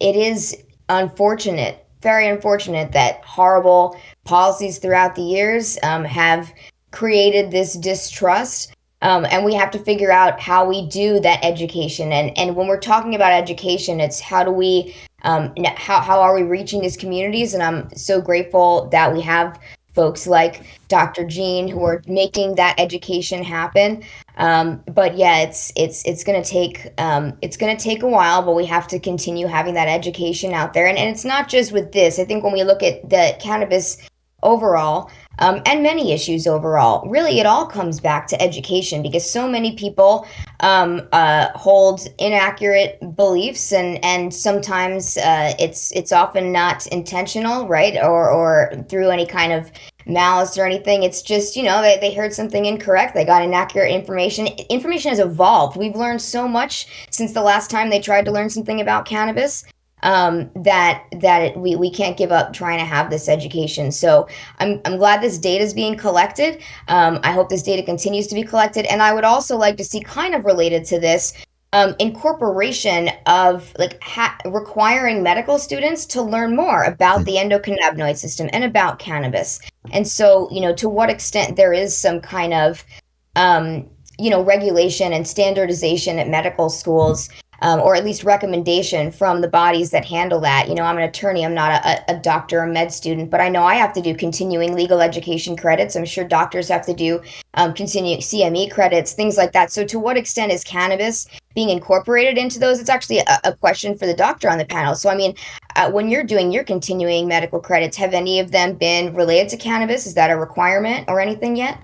it is unfortunate, very unfortunate that horrible policies throughout the years have created this distrust. And we have to figure out how we do that education. And when we're talking about education, it's how do we, how are we reaching these communities? And I'm so grateful that we have folks like Dr. Jean who are making that education happen. But yeah, it's gonna take a while, but we have to continue having that education out there. And it's not just with this. I think when we look at the cannabis overall, and many issues overall, really it all comes back to education, because so many people hold inaccurate beliefs, and sometimes it's often not intentional, right, or through any kind of malice or anything. It's just, they heard something incorrect, they got inaccurate information. Information has evolved. We've learned so much since the last time they tried to learn something about cannabis, we can't give up trying to have this education. So I'm glad this data is being collected. I hope this data continues to be collected. And I would also like to see, kind of related to this, incorporation of requiring medical students to learn more about the endocannabinoid system and about cannabis. And so, to what extent there is some kind of, regulation and standardization at medical schools, or at least recommendation from the bodies that handle that. I'm an attorney, I'm not a doctor or med student, but I know I have to do continuing legal education credits. I'm sure doctors have to do continuing CME credits, things like that. So to what extent is cannabis being incorporated into those? It's actually a question for the doctor on the panel. So, I mean, when you're doing your continuing medical credits, have any of them been related to cannabis? Is that a requirement or anything yet?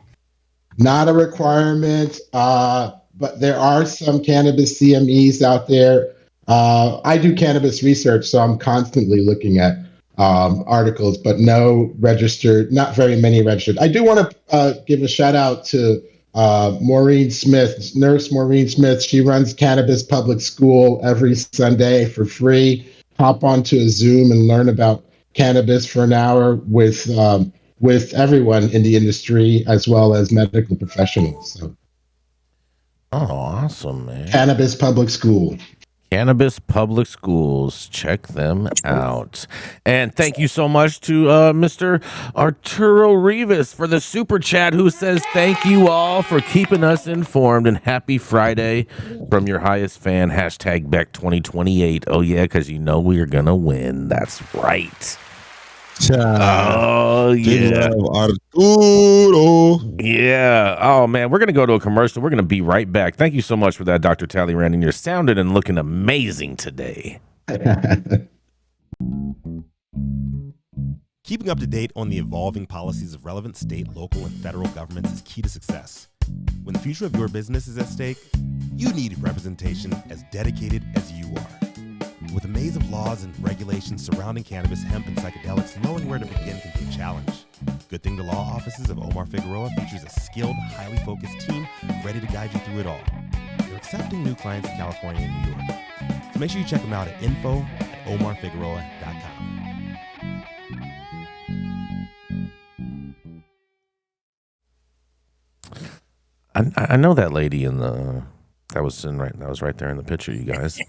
Not a requirement, but there are some cannabis CMEs out there. I do cannabis research, so I'm constantly looking at articles, but no registered, not very many registered. I do want to give a shout out to Maureen Smith, nurse Maureen Smith. She runs Cannabis Public School every Sunday for free. Hop onto a Zoom and learn about cannabis for an hour with everyone in the industry as well as medical professionals. So. Oh, awesome, man. Cannabis Public School. Cannabis Public Schools. Check them out. And thank you so much to Mr. Arturo Rivas for the super chat, who says, thank you all for keeping us informed, and happy Friday from your highest fan, hashtag Beck 2028. Oh, yeah, because we are going to win. That's right. Oh, yeah. Arturo. Yeah. Oh, man. We're going to go to a commercial. We're going to be right back. Thank you so much for that, Dr. Talleyrand. And you're sounding and looking amazing today. Keeping up to date on the evolving policies of relevant state, local, and federal governments is key to success. When the future of your business is at stake, you need representation as dedicated as you are. With a maze of laws and regulations surrounding cannabis, hemp, and psychedelics, knowing where to begin can be a challenge. Good thing the law offices of Omar Figueroa features a skilled, highly focused team ready to guide you through it all. They're accepting new clients in California and New York. So make sure you check them out at info@omarfigueroa.com. I know that lady in the that was right there in the picture, you guys.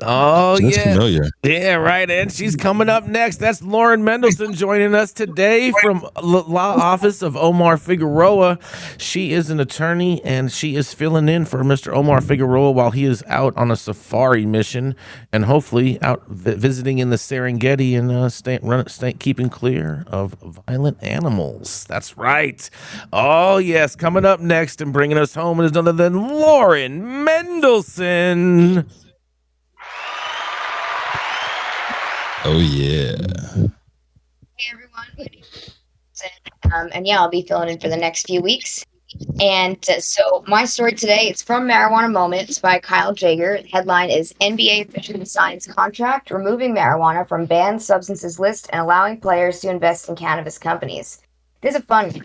Oh, That's yeah. familiar. Yeah, right. And she's coming up next. That's Lauren Mendelson joining us today from Law Office of Omar Figueroa. She is an attorney, and she is filling in for Mr. Omar Figueroa while he is out on a safari mission and hopefully out visiting in the Serengeti and keeping clear of violent animals. That's right. Oh, yes. Coming up next and bringing us home is none other than Lauren Mendelson. Oh, yeah. Hey, everyone. And yeah, I'll be filling in for the next few weeks. And so my story today is from Marijuana Moments by Kyle Jager. The headline is NBA officially signs contract removing marijuana from banned substances list and allowing players to invest in cannabis companies. This is a fun one.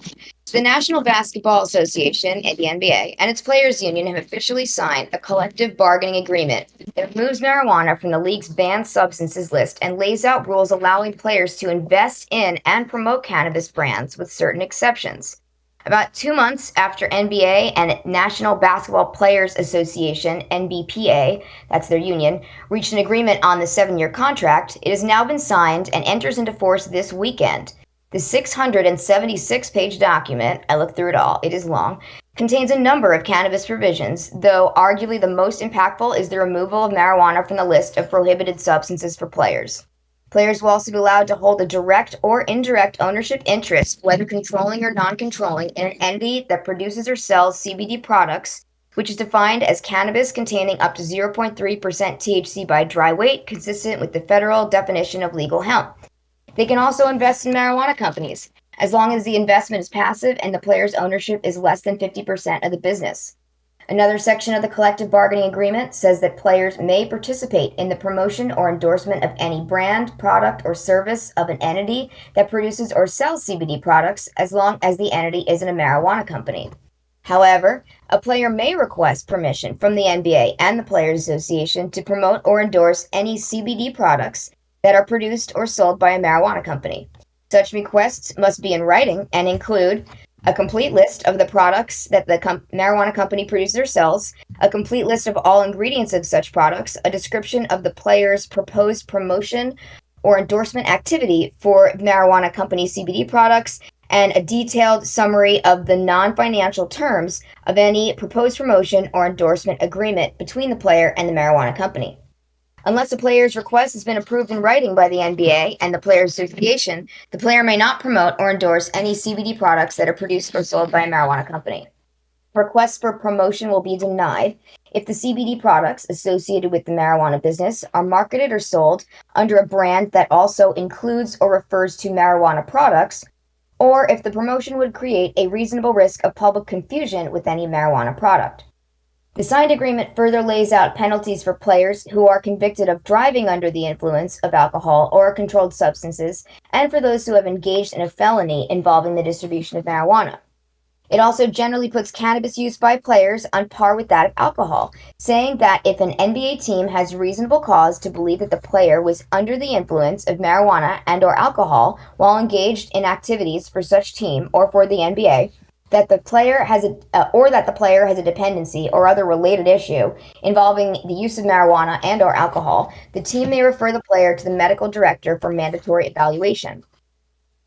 The National Basketball Association, the NBA, and its players union have officially signed a collective bargaining agreement that removes marijuana from the league's banned substances list and lays out rules allowing players to invest in and promote cannabis brands with certain exceptions. About 2 months after NBA and National Basketball Players Association, NBPA, that's their union, reached an agreement on the 7-year contract, it has now been signed and enters into force this weekend. The 676-page document, I looked through it all, it is long, contains a number of cannabis provisions, though arguably the most impactful is the removal of marijuana from the list of prohibited substances for players. Players will also be allowed to hold a direct or indirect ownership interest, whether controlling or non-controlling, in an entity that produces or sells CBD products, which is defined as cannabis containing up to 0.3% THC by dry weight, consistent with the federal definition of legal hemp. They can also invest in marijuana companies, as long as the investment is passive and the player's ownership is less than 50% of the business. Another section of the collective bargaining agreement says that players may participate in the promotion or endorsement of any brand, product, or service of an entity that produces or sells CBD products, as long as the entity isn't a marijuana company. However, a player may request permission from the NBA and the Players Association to promote or endorse any CBD products that are produced or sold by a marijuana company. Such requests must be in writing and include a complete list of the products that the marijuana company produces or sells, a complete list of all ingredients of such products, a description of the player's proposed promotion or endorsement activity for marijuana company CBD products, and a detailed summary of the non-financial terms of any proposed promotion or endorsement agreement between the player and the marijuana company. Unless a player's request has been approved in writing by the NBA and the Players Association, the player may not promote or endorse any CBD products that are produced or sold by a marijuana company. Requests for promotion will be denied if the CBD products associated with the marijuana business are marketed or sold under a brand that also includes or refers to marijuana products, or if the promotion would create a reasonable risk of public confusion with any marijuana product. The signed agreement further lays out penalties for players who are convicted of driving under the influence of alcohol or controlled substances, and for those who have engaged in a felony involving the distribution of marijuana. It also generally puts cannabis use by players on par with that of alcohol, saying that if an NBA team has reasonable cause to believe that the player was under the influence of marijuana and or alcohol while engaged in activities for such team or for the NBA, that the player has a dependency or other related issue involving the use of marijuana and or alcohol, the team may refer the player to the medical director for mandatory evaluation.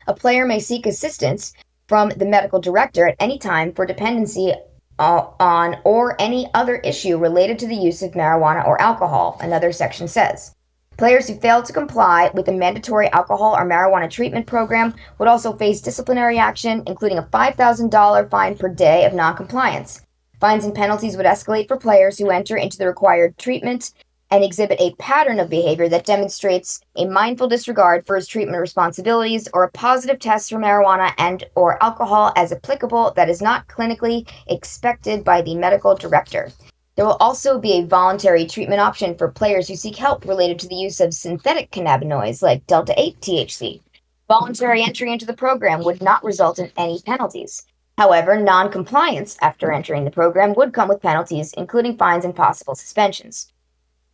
A player may seek assistance from the medical director at any time for dependency on or any other issue related to the use of marijuana or alcohol, another section says. Players who fail to comply with the mandatory alcohol or marijuana treatment program would also face disciplinary action, including a $5,000 fine per day of noncompliance. Fines and penalties would escalate for players who enter into the required treatment and exhibit a pattern of behavior that demonstrates a mindful disregard for his treatment responsibilities, or a positive test for marijuana and or alcohol as applicable that is not clinically expected by the medical director. There will also be a voluntary treatment option for players who seek help related to the use of synthetic cannabinoids like Delta-8 THC. Voluntary entry into the program would not result in any penalties. However, non-compliance after entering the program would come with penalties, including fines and possible suspensions.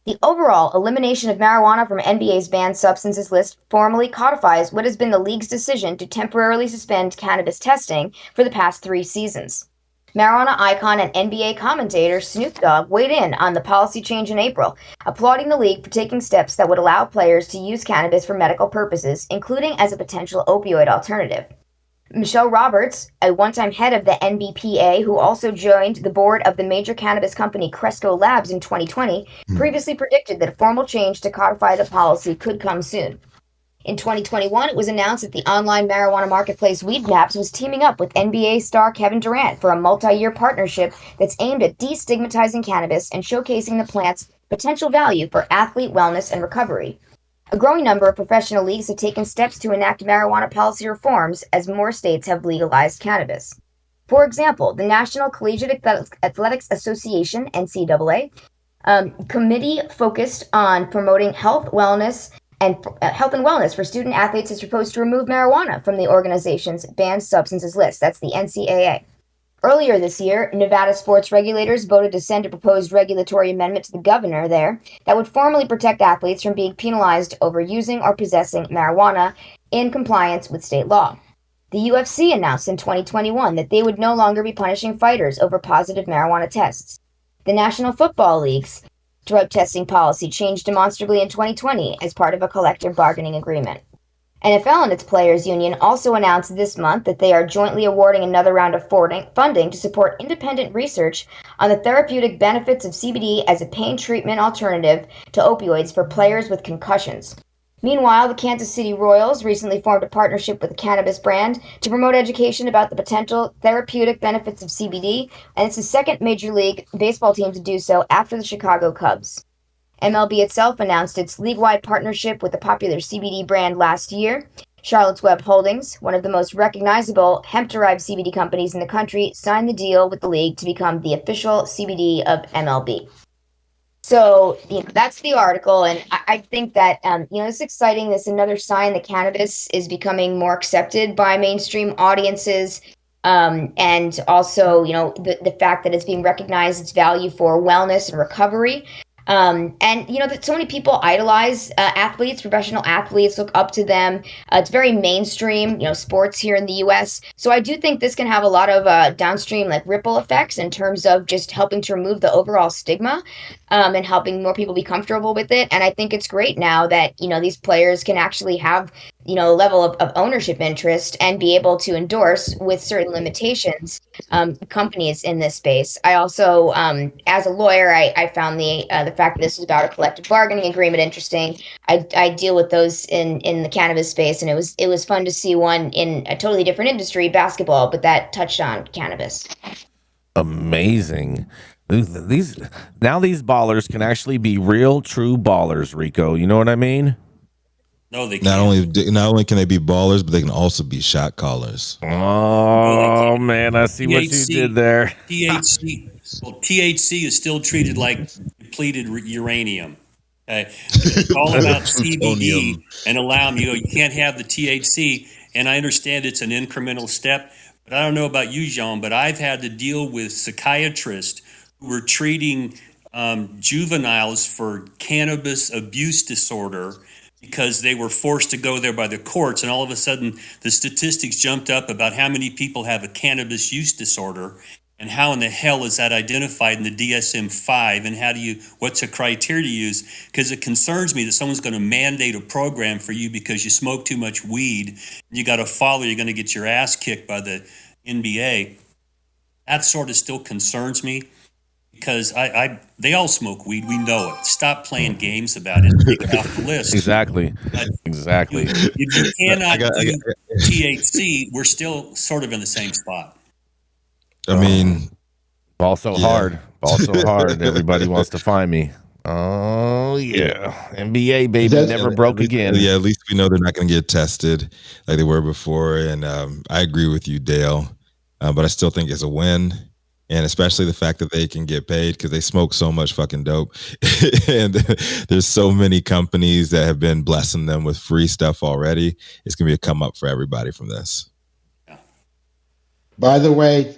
The overall elimination of marijuana from NBA's banned substances list formally codifies what has been the league's decision to temporarily suspend cannabis testing for the past 3 seasons. Marijuana icon and NBA commentator Snoop Dogg weighed in on the policy change in April, applauding the league for taking steps that would allow players to use cannabis for medical purposes, including as a potential opioid alternative. Michelle Roberts, a one-time head of the NBPA who also joined the board of the major cannabis company Cresco Labs in 2020, previously predicted that a formal change to codify the policy could come soon. In 2021, it was announced that the online marijuana marketplace Weedmaps was teaming up with NBA star Kevin Durant for a multi-year partnership that's aimed at destigmatizing cannabis and showcasing the plant's potential value for athlete wellness and recovery. A growing number of professional leagues have taken steps to enact marijuana policy reforms as more states have legalized cannabis. For example, the National Collegiate Athletics Association, NCAA, committee focused on promoting health and wellness for student athletes is proposed to remove marijuana from the organization's banned substances list. That's the NCAA. Earlier this year, Nevada sports regulators voted to send a proposed regulatory amendment to the governor there that would formally protect athletes from being penalized over using or possessing marijuana in compliance with state law. The UFC announced in 2021 that they would no longer be punishing fighters over positive marijuana tests. The National Football League's drug testing policy changed demonstrably in 2020 as part of a collective bargaining agreement. NFL and its players' union also announced this month that they are jointly awarding another round of funding to support independent research on the therapeutic benefits of CBD as a pain treatment alternative to opioids for players with concussions. Meanwhile, the Kansas City Royals recently formed a partnership with a cannabis brand to promote education about the potential therapeutic benefits of CBD, and it's the second Major League Baseball team to do so after the Chicago Cubs. MLB itself announced its league-wide partnership with the popular CBD brand last year. Charlotte's Web Holdings, one of the most recognizable hemp-derived CBD companies in the country, signed the deal with the league to become the official CBD of MLB. So, that's the article, and I think that, it's exciting. This is another sign that cannabis is becoming more accepted by mainstream audiences, and also, the fact that it's being recognized, its value for wellness and recovery. That so many people idolize athletes, professional athletes, look up to them. It's very mainstream, sports here in the U.S. So I do think this can have a lot of downstream ripple effects in terms of just helping to remove the overall stigma and helping more people be comfortable with it. And I think it's great now that, these players can actually have, a level of ownership interest and be able to endorse with certain limitations companies in this space. I also, as a lawyer, I found the fact that this is about a collective bargaining agreement interesting. I deal with those in the cannabis space, and it was fun to see one in a totally different industry, basketball, but that touched on cannabis. Amazing. These ballers can actually be real, true ballers, Rico. You know what I mean? No, they can't. Not only can they be ballers, but they can also be shot callers. Oh, man, I see what you did there. THC is still treated like depleted uranium. It's all about CBD and allow them. You can't have the THC, and I understand it's an incremental step, but I don't know about you, Jean, but I've had to deal with psychiatrists who were treating juveniles for cannabis abuse disorder because they were forced to go there by the courts, and all of a sudden the statistics jumped up about how many people have a cannabis use disorder and how in the hell is that identified in the DSM-5, and what's a criteria to use? Because it concerns me that someone's going to mandate a program for you because you smoke too much weed and you got to follow, you're going to get your ass kicked by the NBA. That sort of still concerns me. Because they all smoke weed. We know it. Stop playing games about it. Take it off the list. Exactly. Exactly. If you cannot do THC, we're still sort of in the same spot. I mean, ball so hard. Everybody wants to find me. Oh yeah, NBA baby never broke again. Yeah, at least we know they're not going to get tested like they were before. And I agree with you, Dale. But I still think it's a win. And especially the fact that they can get paid because they smoke so much fucking dope. And there's so many companies that have been blessing them with free stuff already. It's going to be a come up for everybody from this. By the way,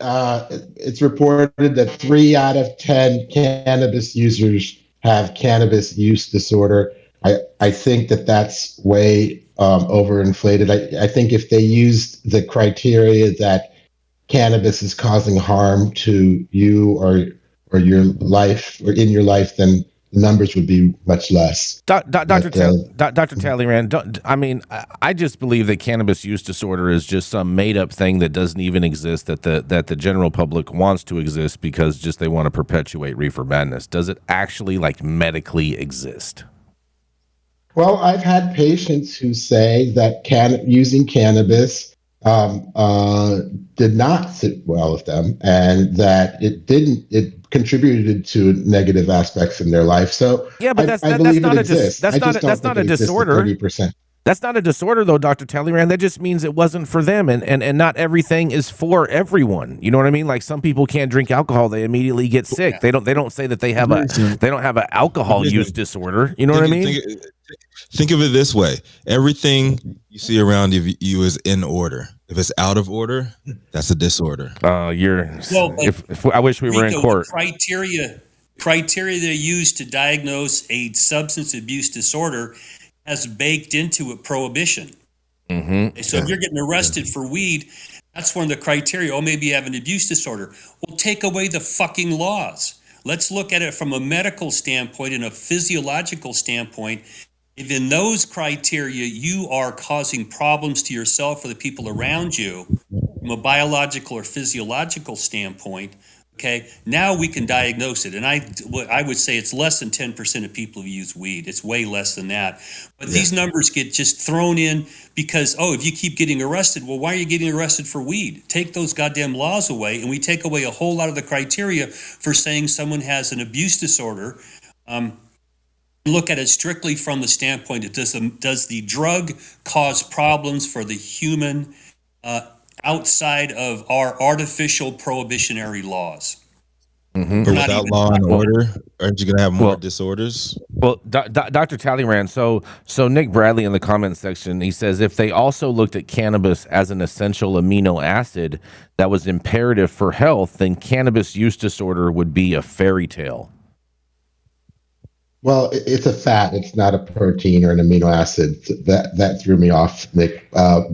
it's reported that 3 out of 10 cannabis users have cannabis use disorder. I think that's way overinflated. I think if they used the criteria that cannabis is causing harm to you or your life or in your life, then the numbers would be much less. Dr. Talleyrand, I just believe that cannabis use disorder is just some made up thing that doesn't even exist, that the general public wants to exist because just they want to perpetuate reefer madness. Does it actually medically exist? Well, I've had patients who say that using cannabis did not sit well with them, and that it contributed to negative aspects in their life. So yeah, but that's not a disorder. 30%. That's not a disorder, though, Dr. Talleyrand. That just means it wasn't for them, and not everything is for everyone. You know what I mean? Like some people can't drink alcohol; they immediately get sick. Yeah. They don't say that they have an alcohol use disorder. You know what I mean? Think of it this way: everything you see around you is in order. If it's out of order, that's a disorder. If I wish we were in court. The criteria they use to diagnose a substance abuse disorder has baked into it prohibition. Mm-hmm. So if you're getting arrested for weed, that's one of the criteria. Oh, maybe you have an abuse disorder. Well, take away the fucking laws. Let's look at it from a medical standpoint and a physiological standpoint. If in those criteria you are causing problems to yourself or the people around you from a biological or physiological standpoint, okay, now we can diagnose it. And I would say it's less than 10% of people who use weed. It's way less than that. But these numbers get just thrown in because, if you keep getting arrested, well, why are you getting arrested for weed? Take those goddamn laws away, and we take away a whole lot of the criteria for saying someone has an abuse disorder. Look at it strictly from the standpoint of does the drug cause problems for the human outside of our artificial prohibitionary laws? Mm-hmm. But without law and order, aren't you going to have more disorders? Well, Dr. Talleyrand, so Nick Bradley in the comments section, he says if they also looked at cannabis as an essential amino acid that was imperative for health, then cannabis use disorder would be a fairy tale. Well, it's a fat. It's not a protein or an amino acid. That threw me off, Nick. But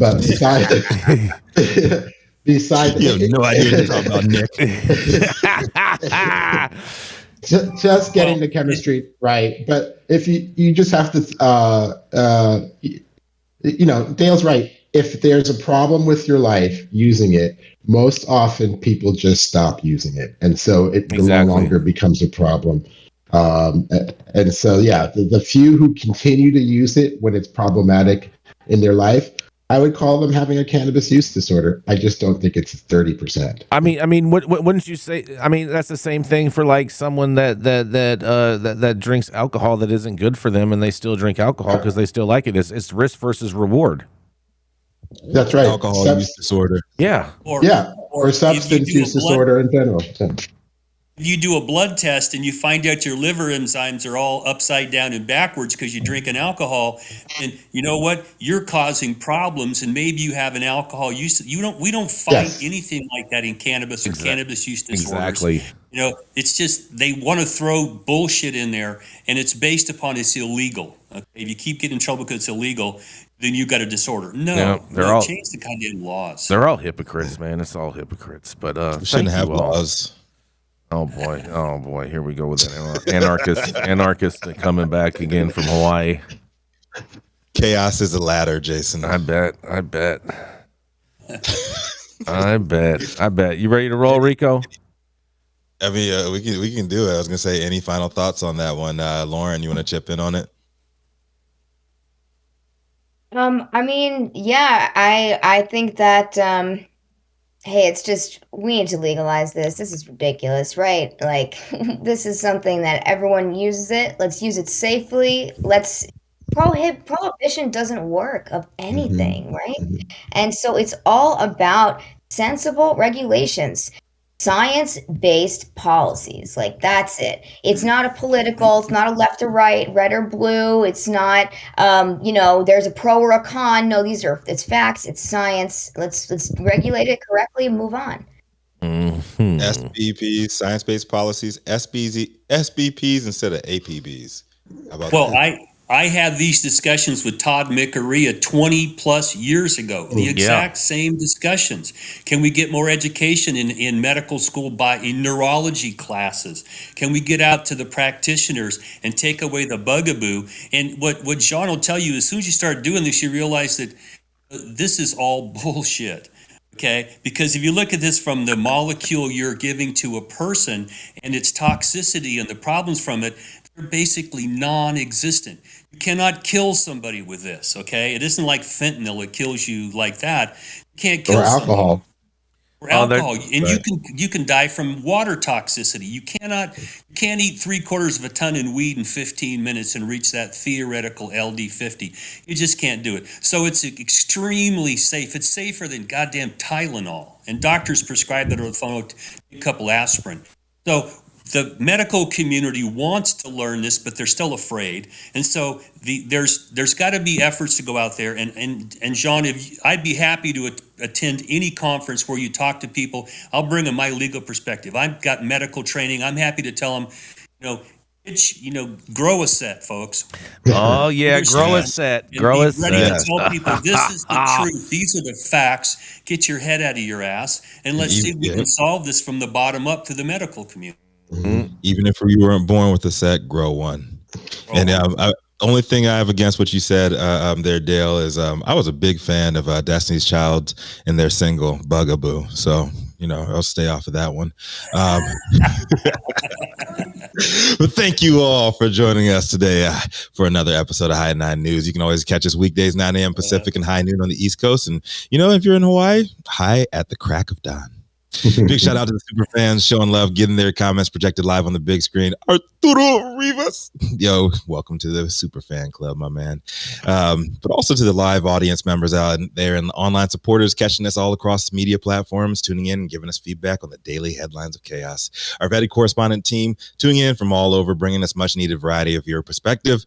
besides, you have no idea what you're talking about, Nick. just getting the chemistry right. But if you just have to, Dale's right. If there's a problem with your life using it, most often people just stop using it, and so it no longer becomes a problem. And so, the few who continue to use it when it's problematic in their life, I would call them having a cannabis use disorder. I just don't think it's 30%. I mean, wouldn't you say? I mean, that's the same thing for like someone that drinks alcohol that isn't good for them, and they still drink alcohol because they still like it. It's risk versus reward. That's right. Alcohol use disorder. Yeah. Or substance use disorder in general. If you do a blood test and you find out your liver enzymes are all upside down and backwards because you're drinking alcohol, and you know what? You're causing problems, and maybe you have an alcohol use. We don't find anything like that in cannabis or cannabis use disorders. Exactly. It's just they want to throw bullshit in there, and it's based upon it's illegal. Okay? If you keep getting in trouble because it's illegal, then you got a disorder. No, change the goddamn laws. They're all hypocrites, man. It's all hypocrites. But we shouldn't have laws. Oh boy, here we go with an anarchist coming back again from Hawaii. Chaos is a ladder, Jason. I bet. You ready to roll, Rico? I mean, we can do it. I was gonna say, any final thoughts on that one, Lauren? You want to chip in on it? I think that hey, it's just, we need to legalize this. This is ridiculous, right? Like, this is something that everyone uses it. Let's use it safely. Prohibition doesn't work of anything, right? And so it's all about sensible regulations, science-based policies. Like, that's it. It's not a political, it's not a left or right, red or blue. It's not, there's a pro or a con. No, it's facts, it's science. Let's regulate it correctly and move on. Mm-hmm. SBPs, science-based policies, SBPs instead of APBs. How about that? I had these discussions with Todd Mickeria 20 plus years ago. The exact same discussions. Can we get more education in medical school in neurology classes? Can we get out to the practitioners and take away the bugaboo? And what John will tell you, as soon as you start doing this, you realize that this is all bullshit. Okay, because if you look at this from the molecule you're giving to a person and its toxicity and the problems from it, they're basically non-existent. You cannot kill somebody with this, okay? It isn't like fentanyl, it kills you like that. You can't kill or alcohol. or Oh, they're- alcohol, and you can die from water toxicity. You can't eat 3/4 of a ton in weed in 15 minutes and reach that theoretical LD50. You just can't do it. So it's extremely safe. It's safer than goddamn Tylenol, and doctors prescribe that over the phone. A couple aspirin. So the medical community wants to learn this, but they're still afraid. And so there's got to be efforts to go out there. And Jean, I'd be happy to attend any conference where you talk to people. I'll bring them my legal perspective. I've got medical training. I'm happy to tell them, grow a set, folks. Oh yeah, grow a set. Grow a Ready to set. tell people this is the truth. These are the facts. Get your head out of your ass, and let's see if we can solve this from the bottom up to the medical community. Even if you weren't born with a set, grow one. And only thing I have against what you said there, Dale, is I was a big fan of Destiny's Child and their single Bugaboo. So, I'll stay off of that one. But thank you all for joining us today for another episode of High at 9 News. You can always catch us weekdays, 9 a.m. Pacific and high noon on the East Coast. And, if you're in Hawaii, high at the crack of dawn. Big shout out to the super fans showing love, getting their comments projected live on the big screen. Arturo Rivas, yo, welcome to the super fan club, my man. But also to the live audience members out there and the online supporters catching us all across media platforms, tuning in and giving us feedback on the daily headlines of chaos. Our vetted correspondent team tuning in from all over, bringing us much needed variety of your perspective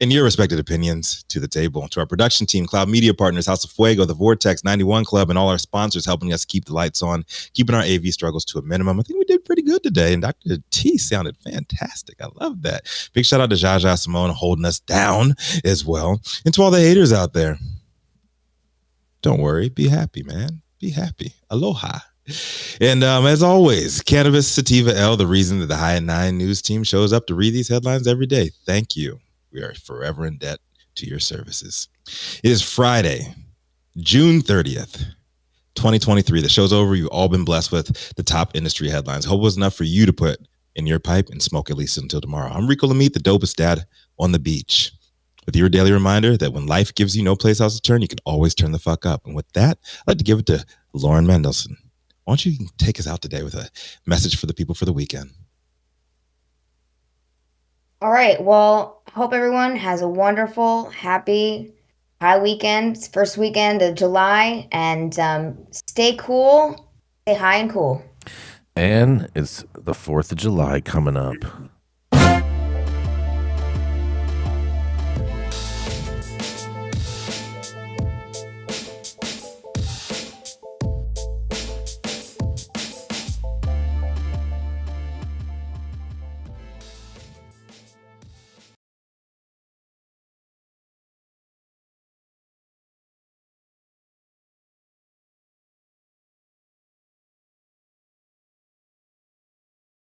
and your respected opinions to the table. To our production team, Cloud Media Partners, House of Fuego, the Vortex 91 Club, and all our sponsors helping us keep the lights on, keeping our AV struggles to a minimum. I think we did pretty good today, and Dr. T sounded fantastic. I love that. Big shout out to Jaja Simone holding us down as well. And to all the haters out there, don't worry. Be happy, man. Be happy. Aloha. And as always, Cannabis Sativa L, the reason that the High at 9 News team shows up to read these headlines every day. Thank you. We are forever in debt to your services. It is Friday, June 30th, 2023. The show's over. You've all been blessed with the top industry headlines. Hope it was enough for you to put in your pipe and smoke at least until tomorrow. I'm Rico Lamitte, the dopest dad on the beach, with your daily reminder that when life gives you no place else to turn, you can always turn the fuck up. And with that, I'd like to give it to Lauren Mendelson. Why don't you take us out today with a message for the people for the weekend? All right. Well, hope everyone has a wonderful, happy high weekend. It's first weekend of July, and stay cool, stay high and cool. And it's the 4th of July coming up.